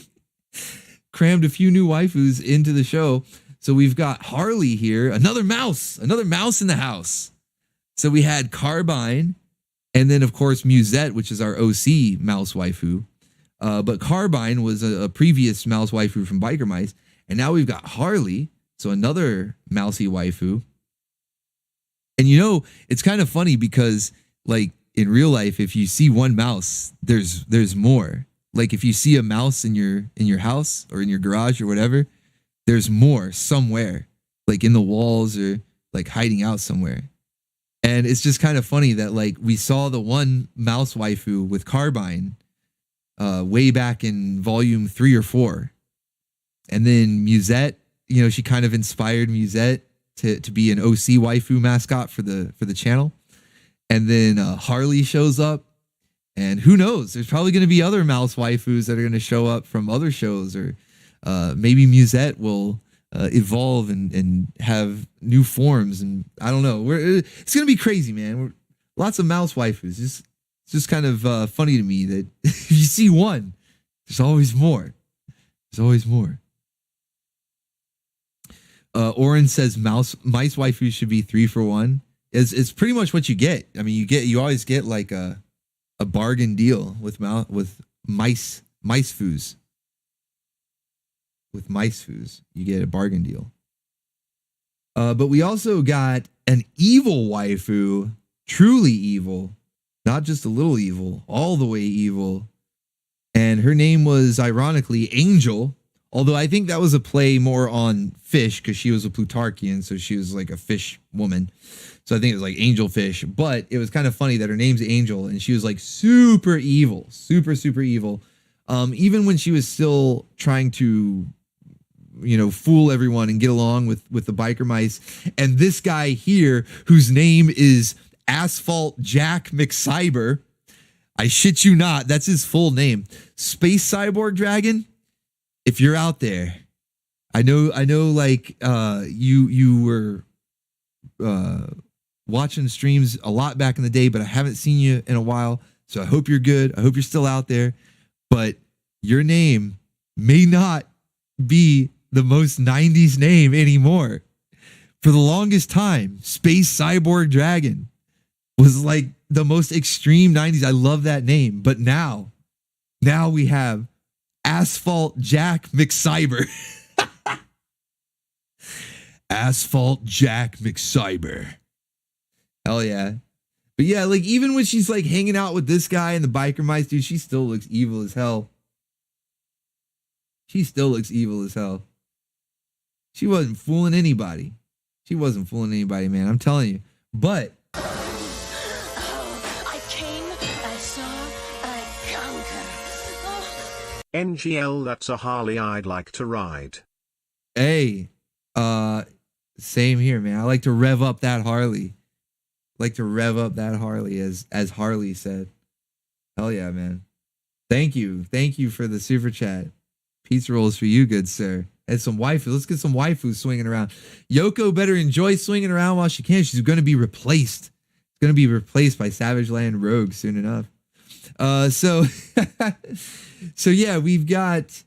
crammed a few new waifus into the show. So we've got Harley here, another mouse in the house. So we had Carbine, and then of course Musette, which is our OC mouse waifu. But Carbine was a previous mouse waifu from Biker Mice, and now we've got Harley, so another mousy waifu. And you know, it's kind of funny because like in real life, if you see one mouse, there's more. Like if you see a mouse in your house or in your garage or whatever, there's more somewhere, like in the walls or like hiding out somewhere. And it's just kind of funny that like we saw the one mouse waifu with Carbine way back in volume 3 or 4. And then Musette, you know, she kind of inspired Musette to be an OC waifu mascot for the channel. And then Harley shows up, and who knows? There's probably going to be other mouse waifus that are going to show up from other shows, or maybe Musette will evolve and have new forms. And I don't know. It's going to be crazy, man. Lots of mouse waifus. It's just kind of funny to me that if you see one, there's always more. There's always more. Oren says mice waifus should be 3 for 1. It's pretty much what you get. I mean, you always get like a bargain deal with mice foos. With mice foos, you get a bargain deal. But we also got an evil waifu, truly evil, not just a little evil, all the way evil. And her name was ironically Angel. Although I think that was a play more on fish because she was a Plutarchian, so she was like a fish woman. So I think it was like Angel Fish. But it was kind of funny that her name's Angel and she was like super evil, super evil. Even when she was still trying to, you know, fool everyone and get along with the Biker Mice. And this guy here, whose name is Asphalt Jack McCyber, I shit you not, that's his full name. Space Cyborg Dragon. If you're out there, I know like you were watching streams a lot back in the day, but I haven't seen you in a while. So I hope you're good. I hope you're still out there. But your name may not be the most 90s name anymore. For the longest time, Space Cyborg Dragon was like the most extreme 90s. I love that name. But now we have Asphalt Jack McCyber. Asphalt Jack McCyber. Hell yeah. But yeah, like even when she's like hanging out with this guy and the Biker Mice, dude, she still looks evil as hell. She still looks evil as hell. She wasn't fooling anybody. She wasn't fooling anybody, man. I'm telling you. But I came, I saw, I conquer. NGL, that's a Harley I'd like to ride. Hey, same here, man. I like to rev up that Harley. Like to rev up that Harley, as Harley said. Hell yeah, man. Thank you for the super chat. Pizza rolls for you, good sir. And some waifus. Let's get some waifus swinging around. Yoko better enjoy swinging around while she can. She's going to be replaced. It's going to be replaced by Savage Land Rogue soon enough. So yeah, we've got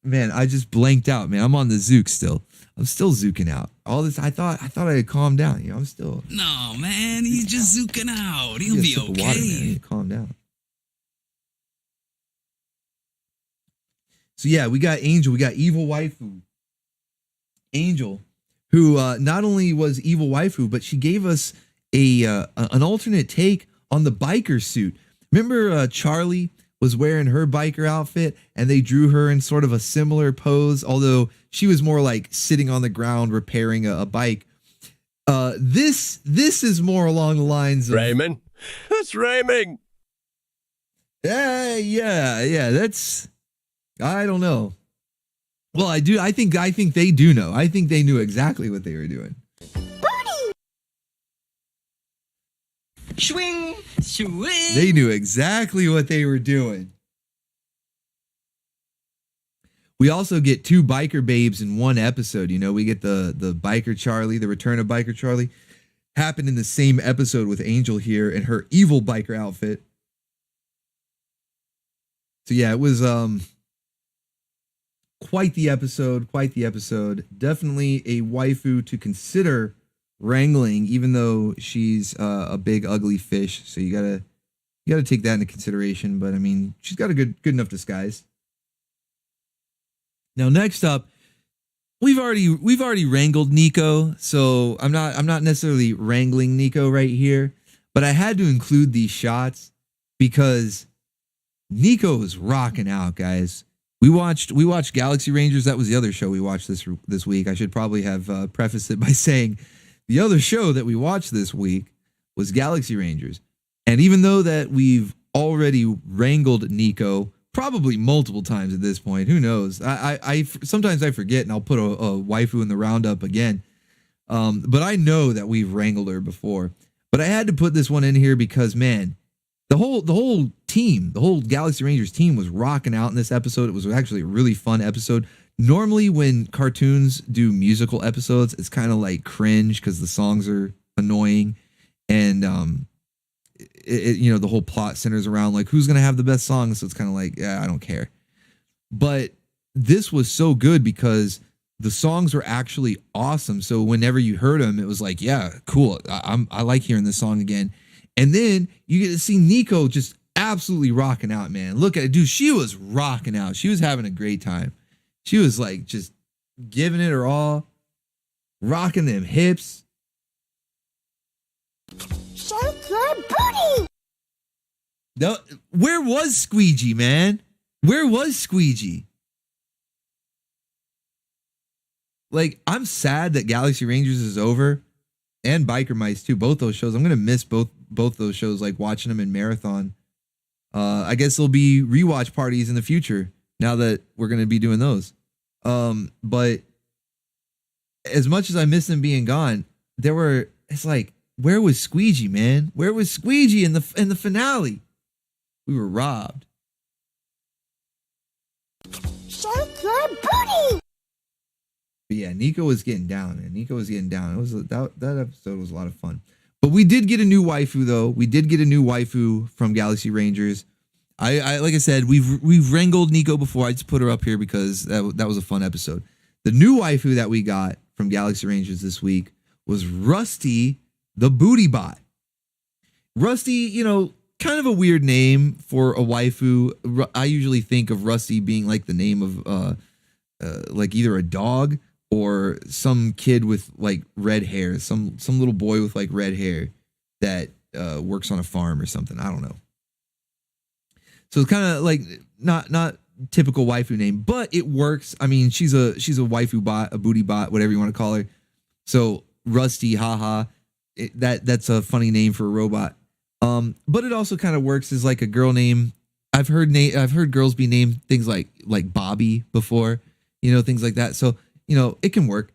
man, I just blanked out, man. I'm on the Zook still. I'm still zooking out. All this, I thought I had calmed down. You know, I'm still. No, man, he's just zooking out. He'll be okay. Water, man. Calm down. So yeah, we got Angel. We got evil waifu. Angel who not only was evil waifu, but she gave us an alternate take on the biker suit. Remember Charlie was wearing her biker outfit and they drew her in sort of a similar pose, although she was more like sitting on the ground repairing a bike. This is more along the lines of Raymond. That's Raymond. Yeah. That's, I don't know. Well, I do. I think they do know. I think they knew exactly what they were doing. Swing, swing. They knew exactly what they were doing. We also get two biker babes in one episode. You know, we get the biker Charlie, the return of biker Charlie, happened in the same episode with Angel here in her evil biker outfit. So yeah, it was quite the episode. Definitely a waifu to consider wrangling, even though she's a big ugly fish. So you gotta take that into consideration. But I mean, she's got a good enough disguise. Now, next up, we've already wrangled Nico, so I'm not necessarily wrangling Nico right here, but I had to include these shots because Nico is rocking out, guys. We watched Galaxy Rangers. That was the other show we watched this week. I should probably have prefaced it by saying the other show that we watched this week was Galaxy Rangers. And even though that we've already wrangled Nico probably multiple times at this point, who knows? I sometimes I forget and I'll put a waifu in the roundup again. But I know that we've wrangled her before. But I had to put this one in here because, man, the whole team, the whole Galaxy Rangers team was rocking out in this episode. It was actually a really fun episode. Normally when cartoons do musical episodes, it's kind of like cringe because the songs are annoying. And, you know, the whole plot centers around like who's going to have the best song. So it's kind of like, yeah, I don't care. But this was so good because the songs were actually awesome. So whenever you heard them, it was like, yeah, cool. I like hearing this song again. And then you get to see Nico just absolutely rocking out, man. Look at it, dude. She was rocking out. She was having a great time. She was like just giving it her all, rocking them hips. Shake your booty! No, where was Squeegee, man? Where was Squeegee? Like, I'm sad that Galaxy Rangers is over, and Biker Mice too. Both those shows. I'm gonna miss both those shows. Like watching them in marathon. I guess there'll be rewatch parties in the future now that we're gonna be doing those. But as much as I miss them being gone, it's like, where was Squeegee, man? Where was Squeegee in the finale? We were robbed. Shake your booty! But yeah, Nico was getting down, man. Nico was getting down. It was that episode was a lot of fun. But we did get a new waifu though. We did get a new waifu from Galaxy Rangers. I like I said, we've wrangled Nico before. I just put her up here because that was a fun episode. The new waifu that we got from Galaxy Rangers this week was Rusty the Booty Bot. Rusty, you know, kind of a weird name for a waifu. I usually think of Rusty being like the name of like either a dog or some kid with like red hair, some little boy with like red hair that works on a farm or something. I don't know. So it's kind of like not typical waifu name, but it works. I mean, she's a waifu bot, a booty bot, whatever you want to call her. So Rusty, haha, that's a funny name for a robot. But it also kind of works as like a girl name. I've heard girls be named things like Bobby before, you know, things like that. So, you know, it can work.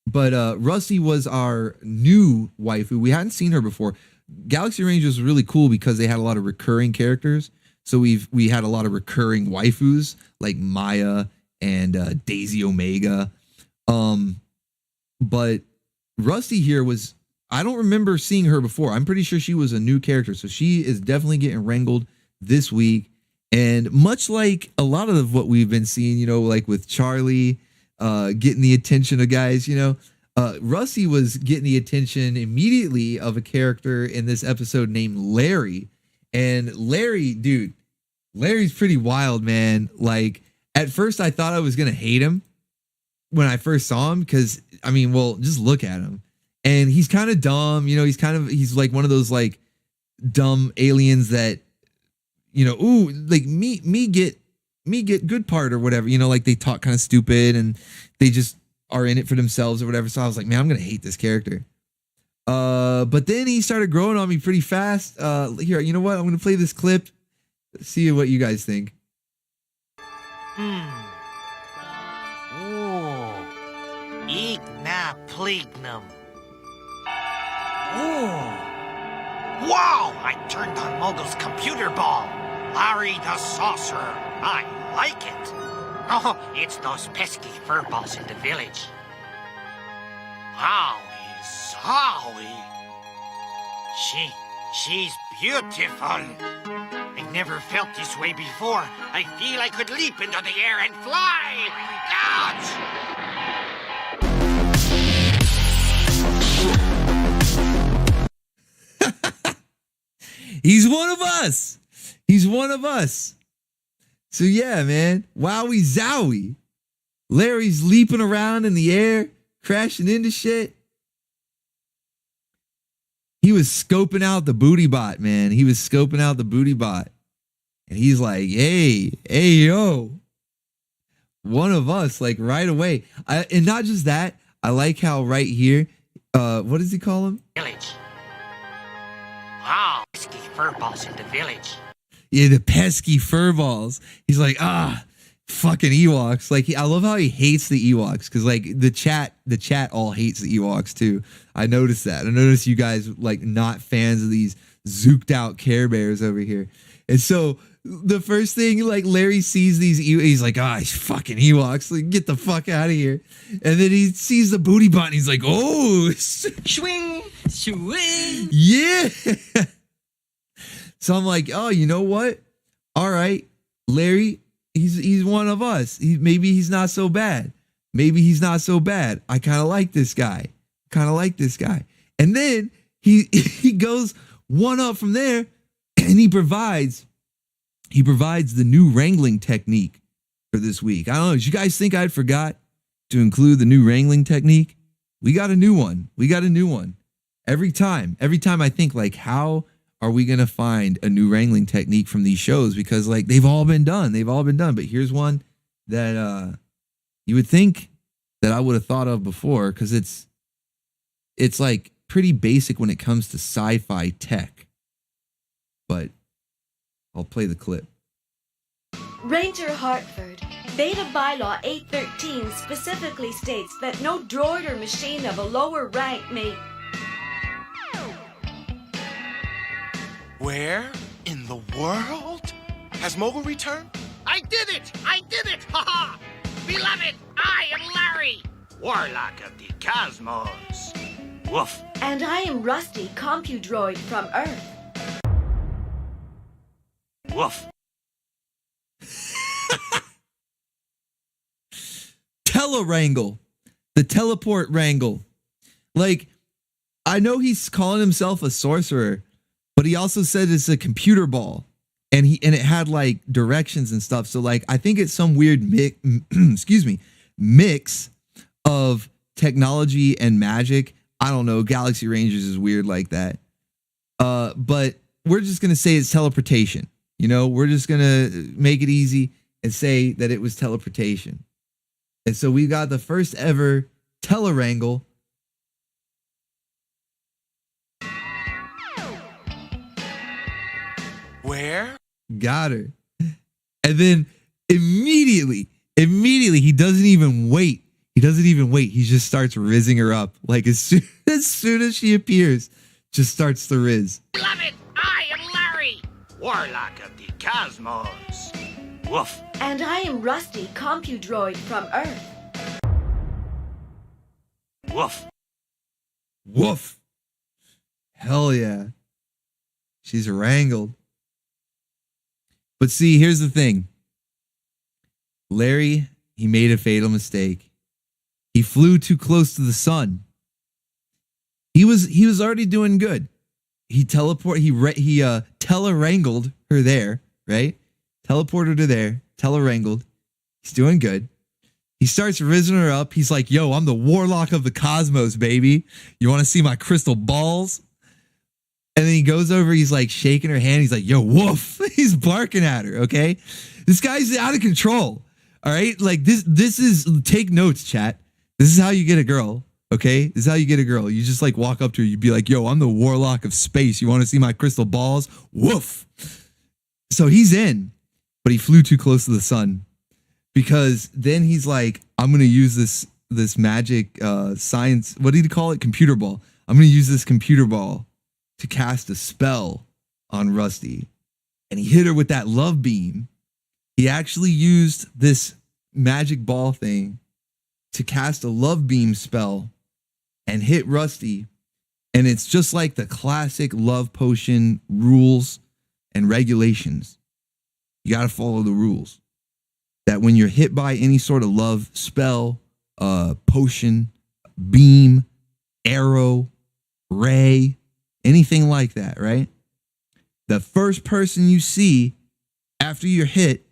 But Rusty was our new waifu. We hadn't seen her before. Galaxy Rangers was really cool because they had a lot of recurring characters. So we had a lot of recurring waifus like Maya and Daisy Omega. But Rusty here was, I don't remember seeing her before. I'm pretty sure she was a new character. So she is definitely getting wrangled this week. And much like a lot of what we've been seeing, you know, like with Charlie getting the attention of guys, you know, Rusty was getting the attention immediately of a character in this episode named Larry. And Larry, dude, Larry's pretty wild, man. Like, at first I thought I was going to hate him when I first saw him, because I mean, well, just look at him, and he's kind of dumb. You know, he's like one of those like dumb aliens that, you know, ooh, like me get good part or whatever. You know, like they talk kind of stupid and they just are in it for themselves or whatever. So I was like, man, I'm gonna hate this character. But then he started growing on me pretty fast. Here, you know what? I'm gonna play this clip. See what you guys think. Igna plignum. Wow! I turned on Mogul's computer ball. Larry the Saucer. I like it. Oh, it's those pesky furballs in the village. Zowie. She's beautiful. I've never felt this way before. I feel I could leap into the air and fly. Ouch! He's one of us. He's one of us. So yeah, man. Wowie zowie. Larry's leaping around in the air, crashing into shit. He was scoping out the booty bot, man. He was scoping out the booty bot. And he's like, hey, yo. One of us, like right away. And not just that, I like how right here, what does he call him? Village. Wow, pesky furballs in the village. Yeah, the pesky furballs. He's like, fucking Ewoks. Like, I love how he hates the Ewoks, because like the chat all hates the Ewoks too. I noticed that. I noticed you guys like not fans of these zooked out Care Bears over here. And so the first thing, like Larry sees these, he's like, fucking Ewoks, like get the fuck out of here. And then he sees the booty bot and he's like, oh, Swing, swing. Yeah. So I'm like, oh, you know what? All right, Larry, he's one of us. Maybe he's not so bad. Maybe he's not so bad. I kind of like this guy. And then he goes one up from there, and he provides the new wrangling technique for this week. I don't know. Did you guys think I'd forgot to include the new wrangling technique? We got a new one. Every time I think like, how are we going to find a new wrangling technique from these shows? Because like they've all been done. But here's one that you would think that I would have thought of before, because it's like pretty basic when it comes to sci-fi tech. But I'll play the clip. Ranger Hartford, Beta Bylaw 813 specifically states that no droid or machine of a lower rank may... Where in the world? Has Mogul returned? I did it! Ha-ha! Beloved, I am Larry, Warlock of the Cosmos. Woof. And I am Rusty, Compudroid from Earth. Woof. Telewrangle. The teleport wrangle. Like, I know he's calling himself a sorcerer, but he also said it's a computer ball, and it had like directions and stuff. So like, I think it's some weird mix of technology and magic. I don't know. Galaxy Rangers is weird like that. But we're just going to say it's teleportation. You know, we're just going to make it easy and say that it was teleportation. And so we got the first ever telewrangle. Where? Got her. And then immediately, he doesn't even wait. He just starts rizzing her up. Like as soon as she appears, just starts to rizz. Beloved, I am Larry, Warlock of the Cosmos. Woof. And I am Rusty, Compudroid from Earth. Woof. Woof. Hell yeah. She's wrangled. But see, here's the thing. Larry, he made a fatal mistake. He flew too close to the sun. He was already doing good. He telewrangled her there, right? Teleported her there, telewrangled. He's doing good. He starts rizzing her up. He's like, yo, I'm the warlock of the cosmos, baby. You want to see my crystal balls? And then he goes over, he's like shaking her hand. He's like, yo, woof. He's barking at her, okay? This guy's out of control, all right? Like this is, take notes, chat. This is how you get a girl, okay? This is how you get a girl. You just like walk up to her. You'd be like, yo, I'm the warlock of space. You want to see my crystal balls? Woof. So he's in, but he flew too close to the sun because then he's like, I'm going to use this magic science. What did he call it? Computer ball. I'm going to use this computer ball to cast a spell on Rusty. And he hit her with that love beam. He actually used this magic ball thing to cast a love beam spell and hit Rusty. And it's just like the classic love potion rules and regulations. You got to follow the rules. That when you're hit by any sort of love spell, potion, beam, arrow, ray, anything like that, right? The first person you see after you're hit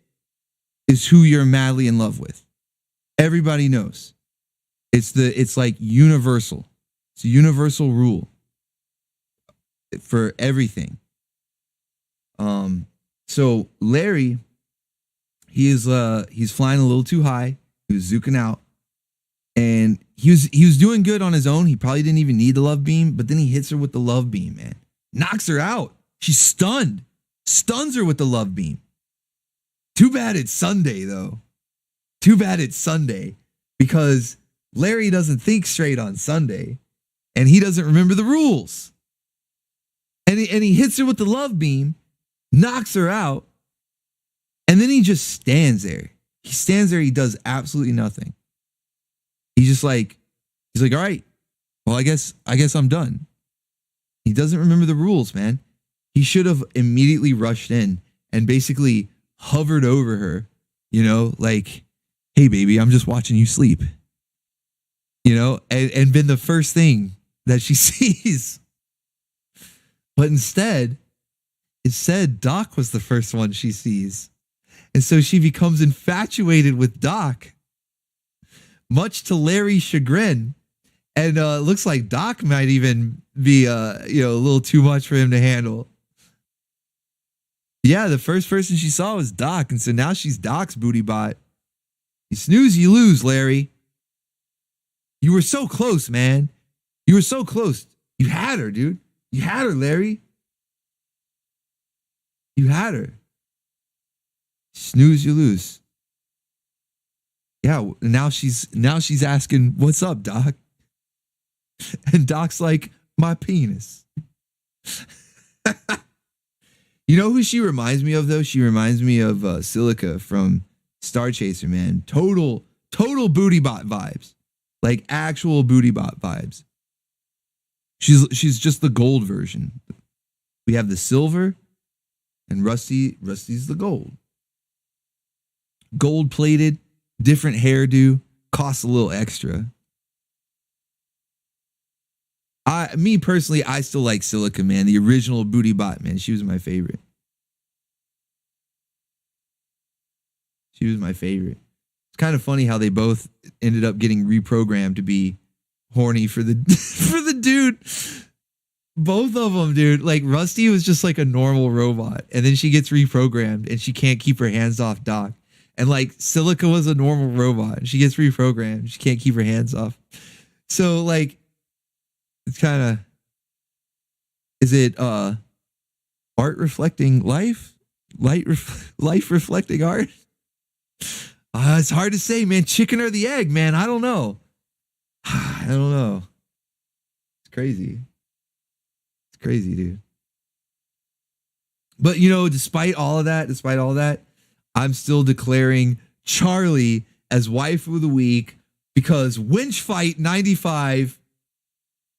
is who you're madly in love with. Everybody knows. It's like universal. It's a universal rule for everything. So Larry, he's flying a little too high. He was zuking out. And he was doing good on his own. He probably didn't even need the love beam, but then he hits her with the love beam, man. Knocks her out. She's stunned. Stuns her with the love beam. Too bad it's Sunday, though. Too bad it's Sunday because Larry doesn't think straight on Sunday and he doesn't remember the rules. And he hits her with the love beam, knocks her out, and then he just stands there. He stands there. He does absolutely nothing. He's like, all right, well, I guess I'm done. He doesn't remember the rules, man. He should have immediately rushed in and basically hovered over her, you know, like, hey, baby, I'm just watching you sleep, you know, and been the first thing that she sees. But instead, Doc was the first one she sees. And so she becomes infatuated with Doc, much to Larry's chagrin. And it looks like Doc might even be, a little too much for him to handle. Yeah, the first person she saw was Doc. And so now she's Doc's booty bot. You snooze, you lose, Larry. You were so close, man. You were so close. You had her, dude. You had her, Larry. You had her. Snooze, you lose. Yeah, now she's asking, what's up, Doc? And Doc's like, my penis. You know who she reminds me of, though? She reminds me of Silica from Star Chaser, man. Total booty bot vibes. Like actual booty bot vibes. She's just the gold version. We have the silver, and Rusty's the gold. Gold plated, different hairdo, costs a little extra. Me personally, I still like Silica, man. The original booty bot, man. She was my favorite. It's kind of funny how they both ended up getting reprogrammed to be horny for the for the dude. Both of them, dude. Like Rusty was just like a normal robot, and then she gets reprogrammed and she can't keep her hands off Doc. And like Silica was a normal robot, and she gets reprogrammed. She can't keep her hands off. So like, it's kind of, is it art reflecting life? Life reflecting art? It's hard to say, man. Chicken or the egg, man. I don't know. I don't know. It's crazy. It's crazy, dude. But, you know, despite all of that, I'm still declaring Charlie as waifu of the week because Winch Fight 95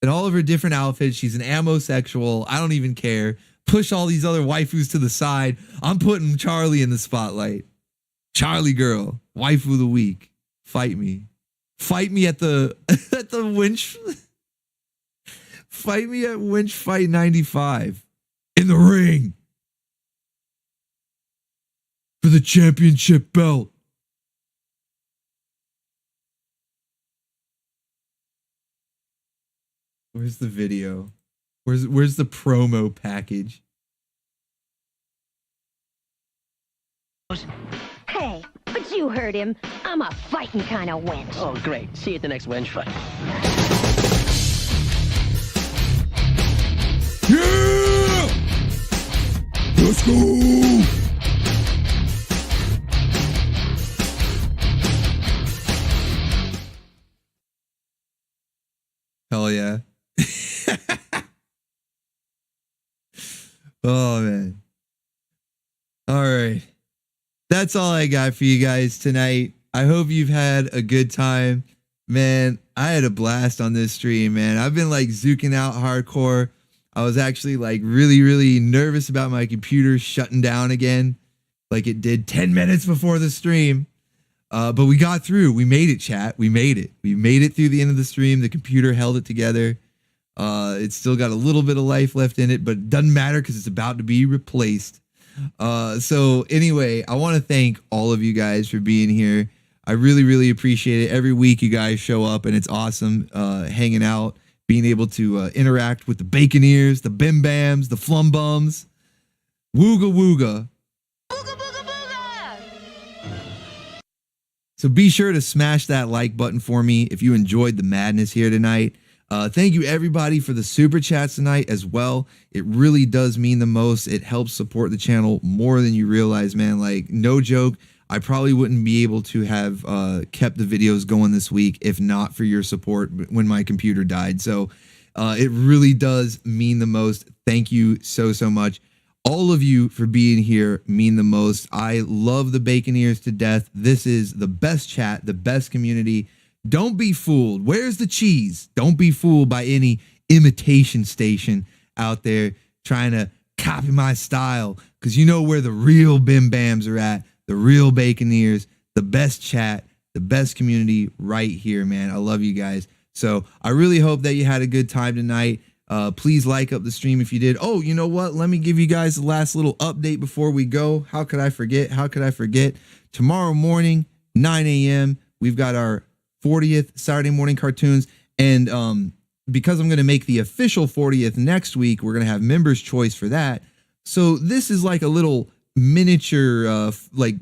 and all of her different outfits, she's an ammosexual. I don't even care. Push all these other waifus to the side. I'm putting Charlie in the spotlight. Charlie girl, waifu of the week. Fight me. Fight me at the winch. Fight me at Winch Fight 95 in the ring for the championship belt. Where's the video? Where's the promo package? Hey, but you heard him. I'm a fighting kind of wench. Oh, great. See you at the next wench fight. Yeah! Let's go! Hell yeah. Oh, man. All right. That's all I got for you guys tonight. I hope you've had a good time. Man, I had a blast on this stream, man. I've been like zooking out hardcore. I was actually like really nervous about my computer shutting down again, like it did 10 minutes before the stream. But we got through. We made it, chat. We made it. We made it through the end of the stream. The computer held it together. It's still got a little bit of life left in it, but it doesn't matter because it's about to be replaced. So anyway, I want to thank all of you guys for being here. I really appreciate it. Every week you guys show up and it's awesome hanging out, being able to interact with the Baconeers, the Bim Bams, the Flum Bums. Wooga wooga. Booga booga booga. So be sure to smash that like button for me if you enjoyed the madness here tonight. Thank you everybody for the super chats tonight as well. It really does mean the most. It helps support the channel more than you realize, man. Like, no joke. I probably wouldn't be able to have kept the videos going this week if not for your support when my computer died. So it really does mean the most. Thank you so much. All of you for being here mean the most. I love the Baconeers to death. This is the best chat, the best community. Don't be fooled. Where's the cheese? Don't be fooled by any imitation station out there trying to copy my style, because you know where the real Bim Bams are at. The real Baconeers, the best chat, the best community right here, man. I love you guys. So I really hope that you had a good time tonight. Please like up the stream if you did. Oh, you know what? Let me give you guys the last little update before we go. How could I forget? Tomorrow morning, 9 a.m., we've got our 40th Saturday morning cartoons. And because I'm going to make the official 40th next week, we're going to have members choice for that. So this is like a little miniature, like,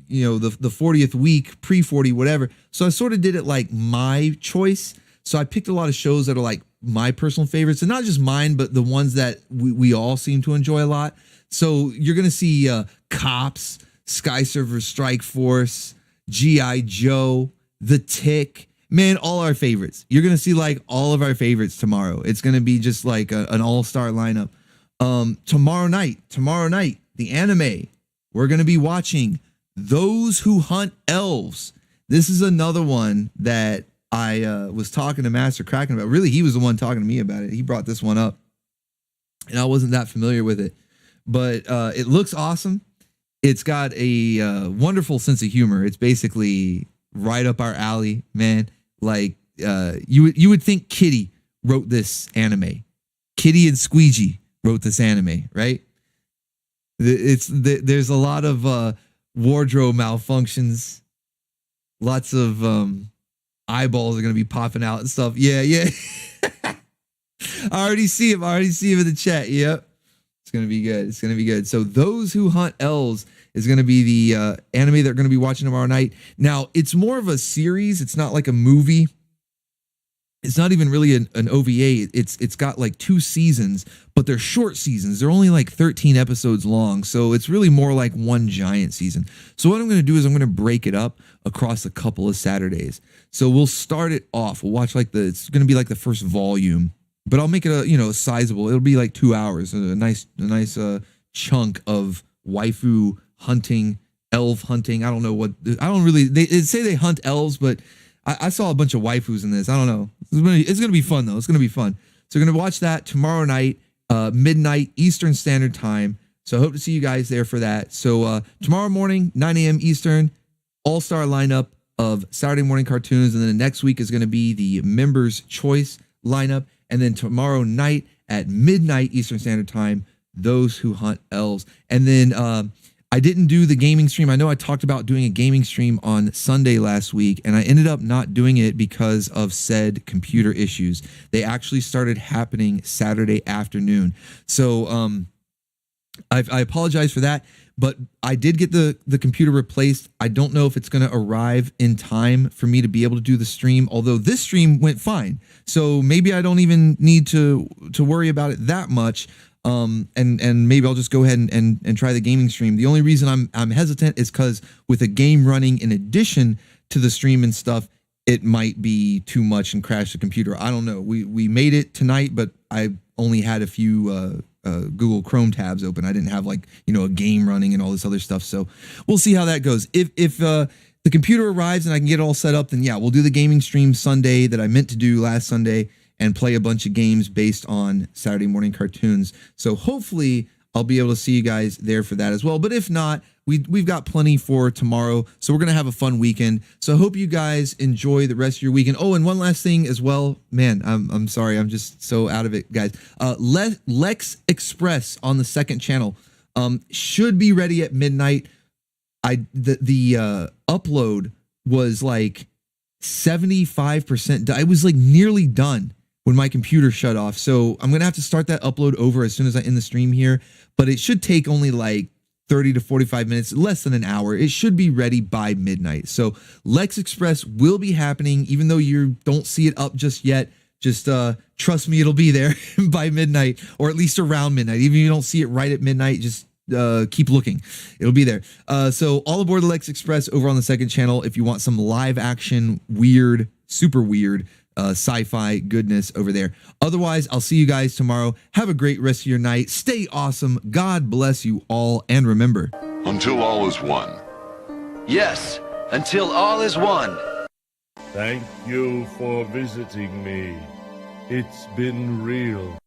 you know, the 40th week, pre-40, whatever. So I sort of did it like my choice. So I picked a lot of shows that are like my personal favorites, and not just mine, but the ones that we all seem to enjoy a lot. So you're going to see Cops, Sky Server Strike Force, G.I. Joe, The Tick, man, all our favorites. You're going to see like all of our favorites tomorrow. It's going to be just like an all-star lineup. Tomorrow night, the anime, we're going to be watching Those Who Hunt Elves. This is another one that I was talking to Master Kraken about. Really, he was the one talking to me about it. He brought this one up, and I wasn't that familiar with it. But it looks awesome. It's got a wonderful sense of humor. It's basically right up our alley, man. Like you would think Kitty wrote this anime. Kitty and Squeegee wrote this anime, right? There's a lot of wardrobe malfunctions. Lots of eyeballs are gonna be popping out and stuff. Yeah. I already see him in the chat. Yep. It's gonna be good. So Those Who Hunt Elves is gonna be the anime that we're gonna be watching tomorrow night. Now, it's more of a series. It's not like a movie. It's not even really an OVA. It's got like 2 seasons, but they're short seasons. They're only like 13 episodes long. So it's really more like one giant season. So what I'm going to do is I'm going to break it up across a couple of Saturdays. So we'll start it off. We'll watch like it's going to be like the first volume, but I'll make it a sizable. It'll be like 2 hours, a nice chunk of waifu hunting, elf hunting. I don't know what, they say they hunt elves, but I saw a bunch of waifus in this. I don't know. It's going to be fun, though. It's going to be fun. So we're going to watch that tomorrow night, midnight Eastern Standard Time. So I hope to see you guys there for that. So tomorrow morning, 9 a.m. Eastern, all-star lineup of Saturday morning cartoons. And then the next week is going to be the Members' Choice lineup. And then tomorrow night at midnight Eastern Standard Time, Those Who Hunt Elves. And then I didn't do the gaming stream. I know I talked about doing a gaming stream on Sunday last week, and I ended up not doing it because of said computer issues. They actually started happening Saturday afternoon. So I apologize for that, but I did get the computer replaced. I don't know if it's going to arrive in time for me to be able to do the stream, although this stream went fine. So maybe I don't even need to worry about it that much. And maybe I'll just go ahead and try the gaming stream. The only reason I'm hesitant is because with a game running in addition to the stream and stuff, it might be too much and crash the computer. I don't know. We made it tonight, but I only had a few Google Chrome tabs open. I didn't have like, a game running and all this other stuff. So we'll see how that goes. If the computer arrives and I can get it all set up, then yeah, we'll do the gaming stream Sunday that I meant to do last Sunday and play a bunch of games based on Saturday morning cartoons. So hopefully I'll be able to see you guys there for that as well. But if not, we've got plenty for tomorrow. So we're going to have a fun weekend. So I hope you guys enjoy the rest of your weekend. Oh, and one last thing as well. Man, I'm sorry. I'm just so out of it, guys. Lex Express on the second channel should be ready at midnight. The upload was like 75%. I was like nearly done when my computer shut off. So I'm going to have to start that upload over as soon as I end the stream here, but it should take only like 30 to 45 minutes, less than an hour. It should be ready by midnight. So Lex Express will be happening, even though you don't see it up just yet. Just trust me, it'll be there by midnight, or at least around midnight. Even if you don't see it right at midnight, just keep looking. It'll be there. So all aboard the Lex Express over on the second channel if you want some live action, weird, super weird sci-fi goodness over there. Otherwise, I'll see you guys tomorrow. Have a great rest of your night. Stay awesome. God bless you all. And remember, until all is one. Yes, until all is one. Thank you for visiting me. It's been real.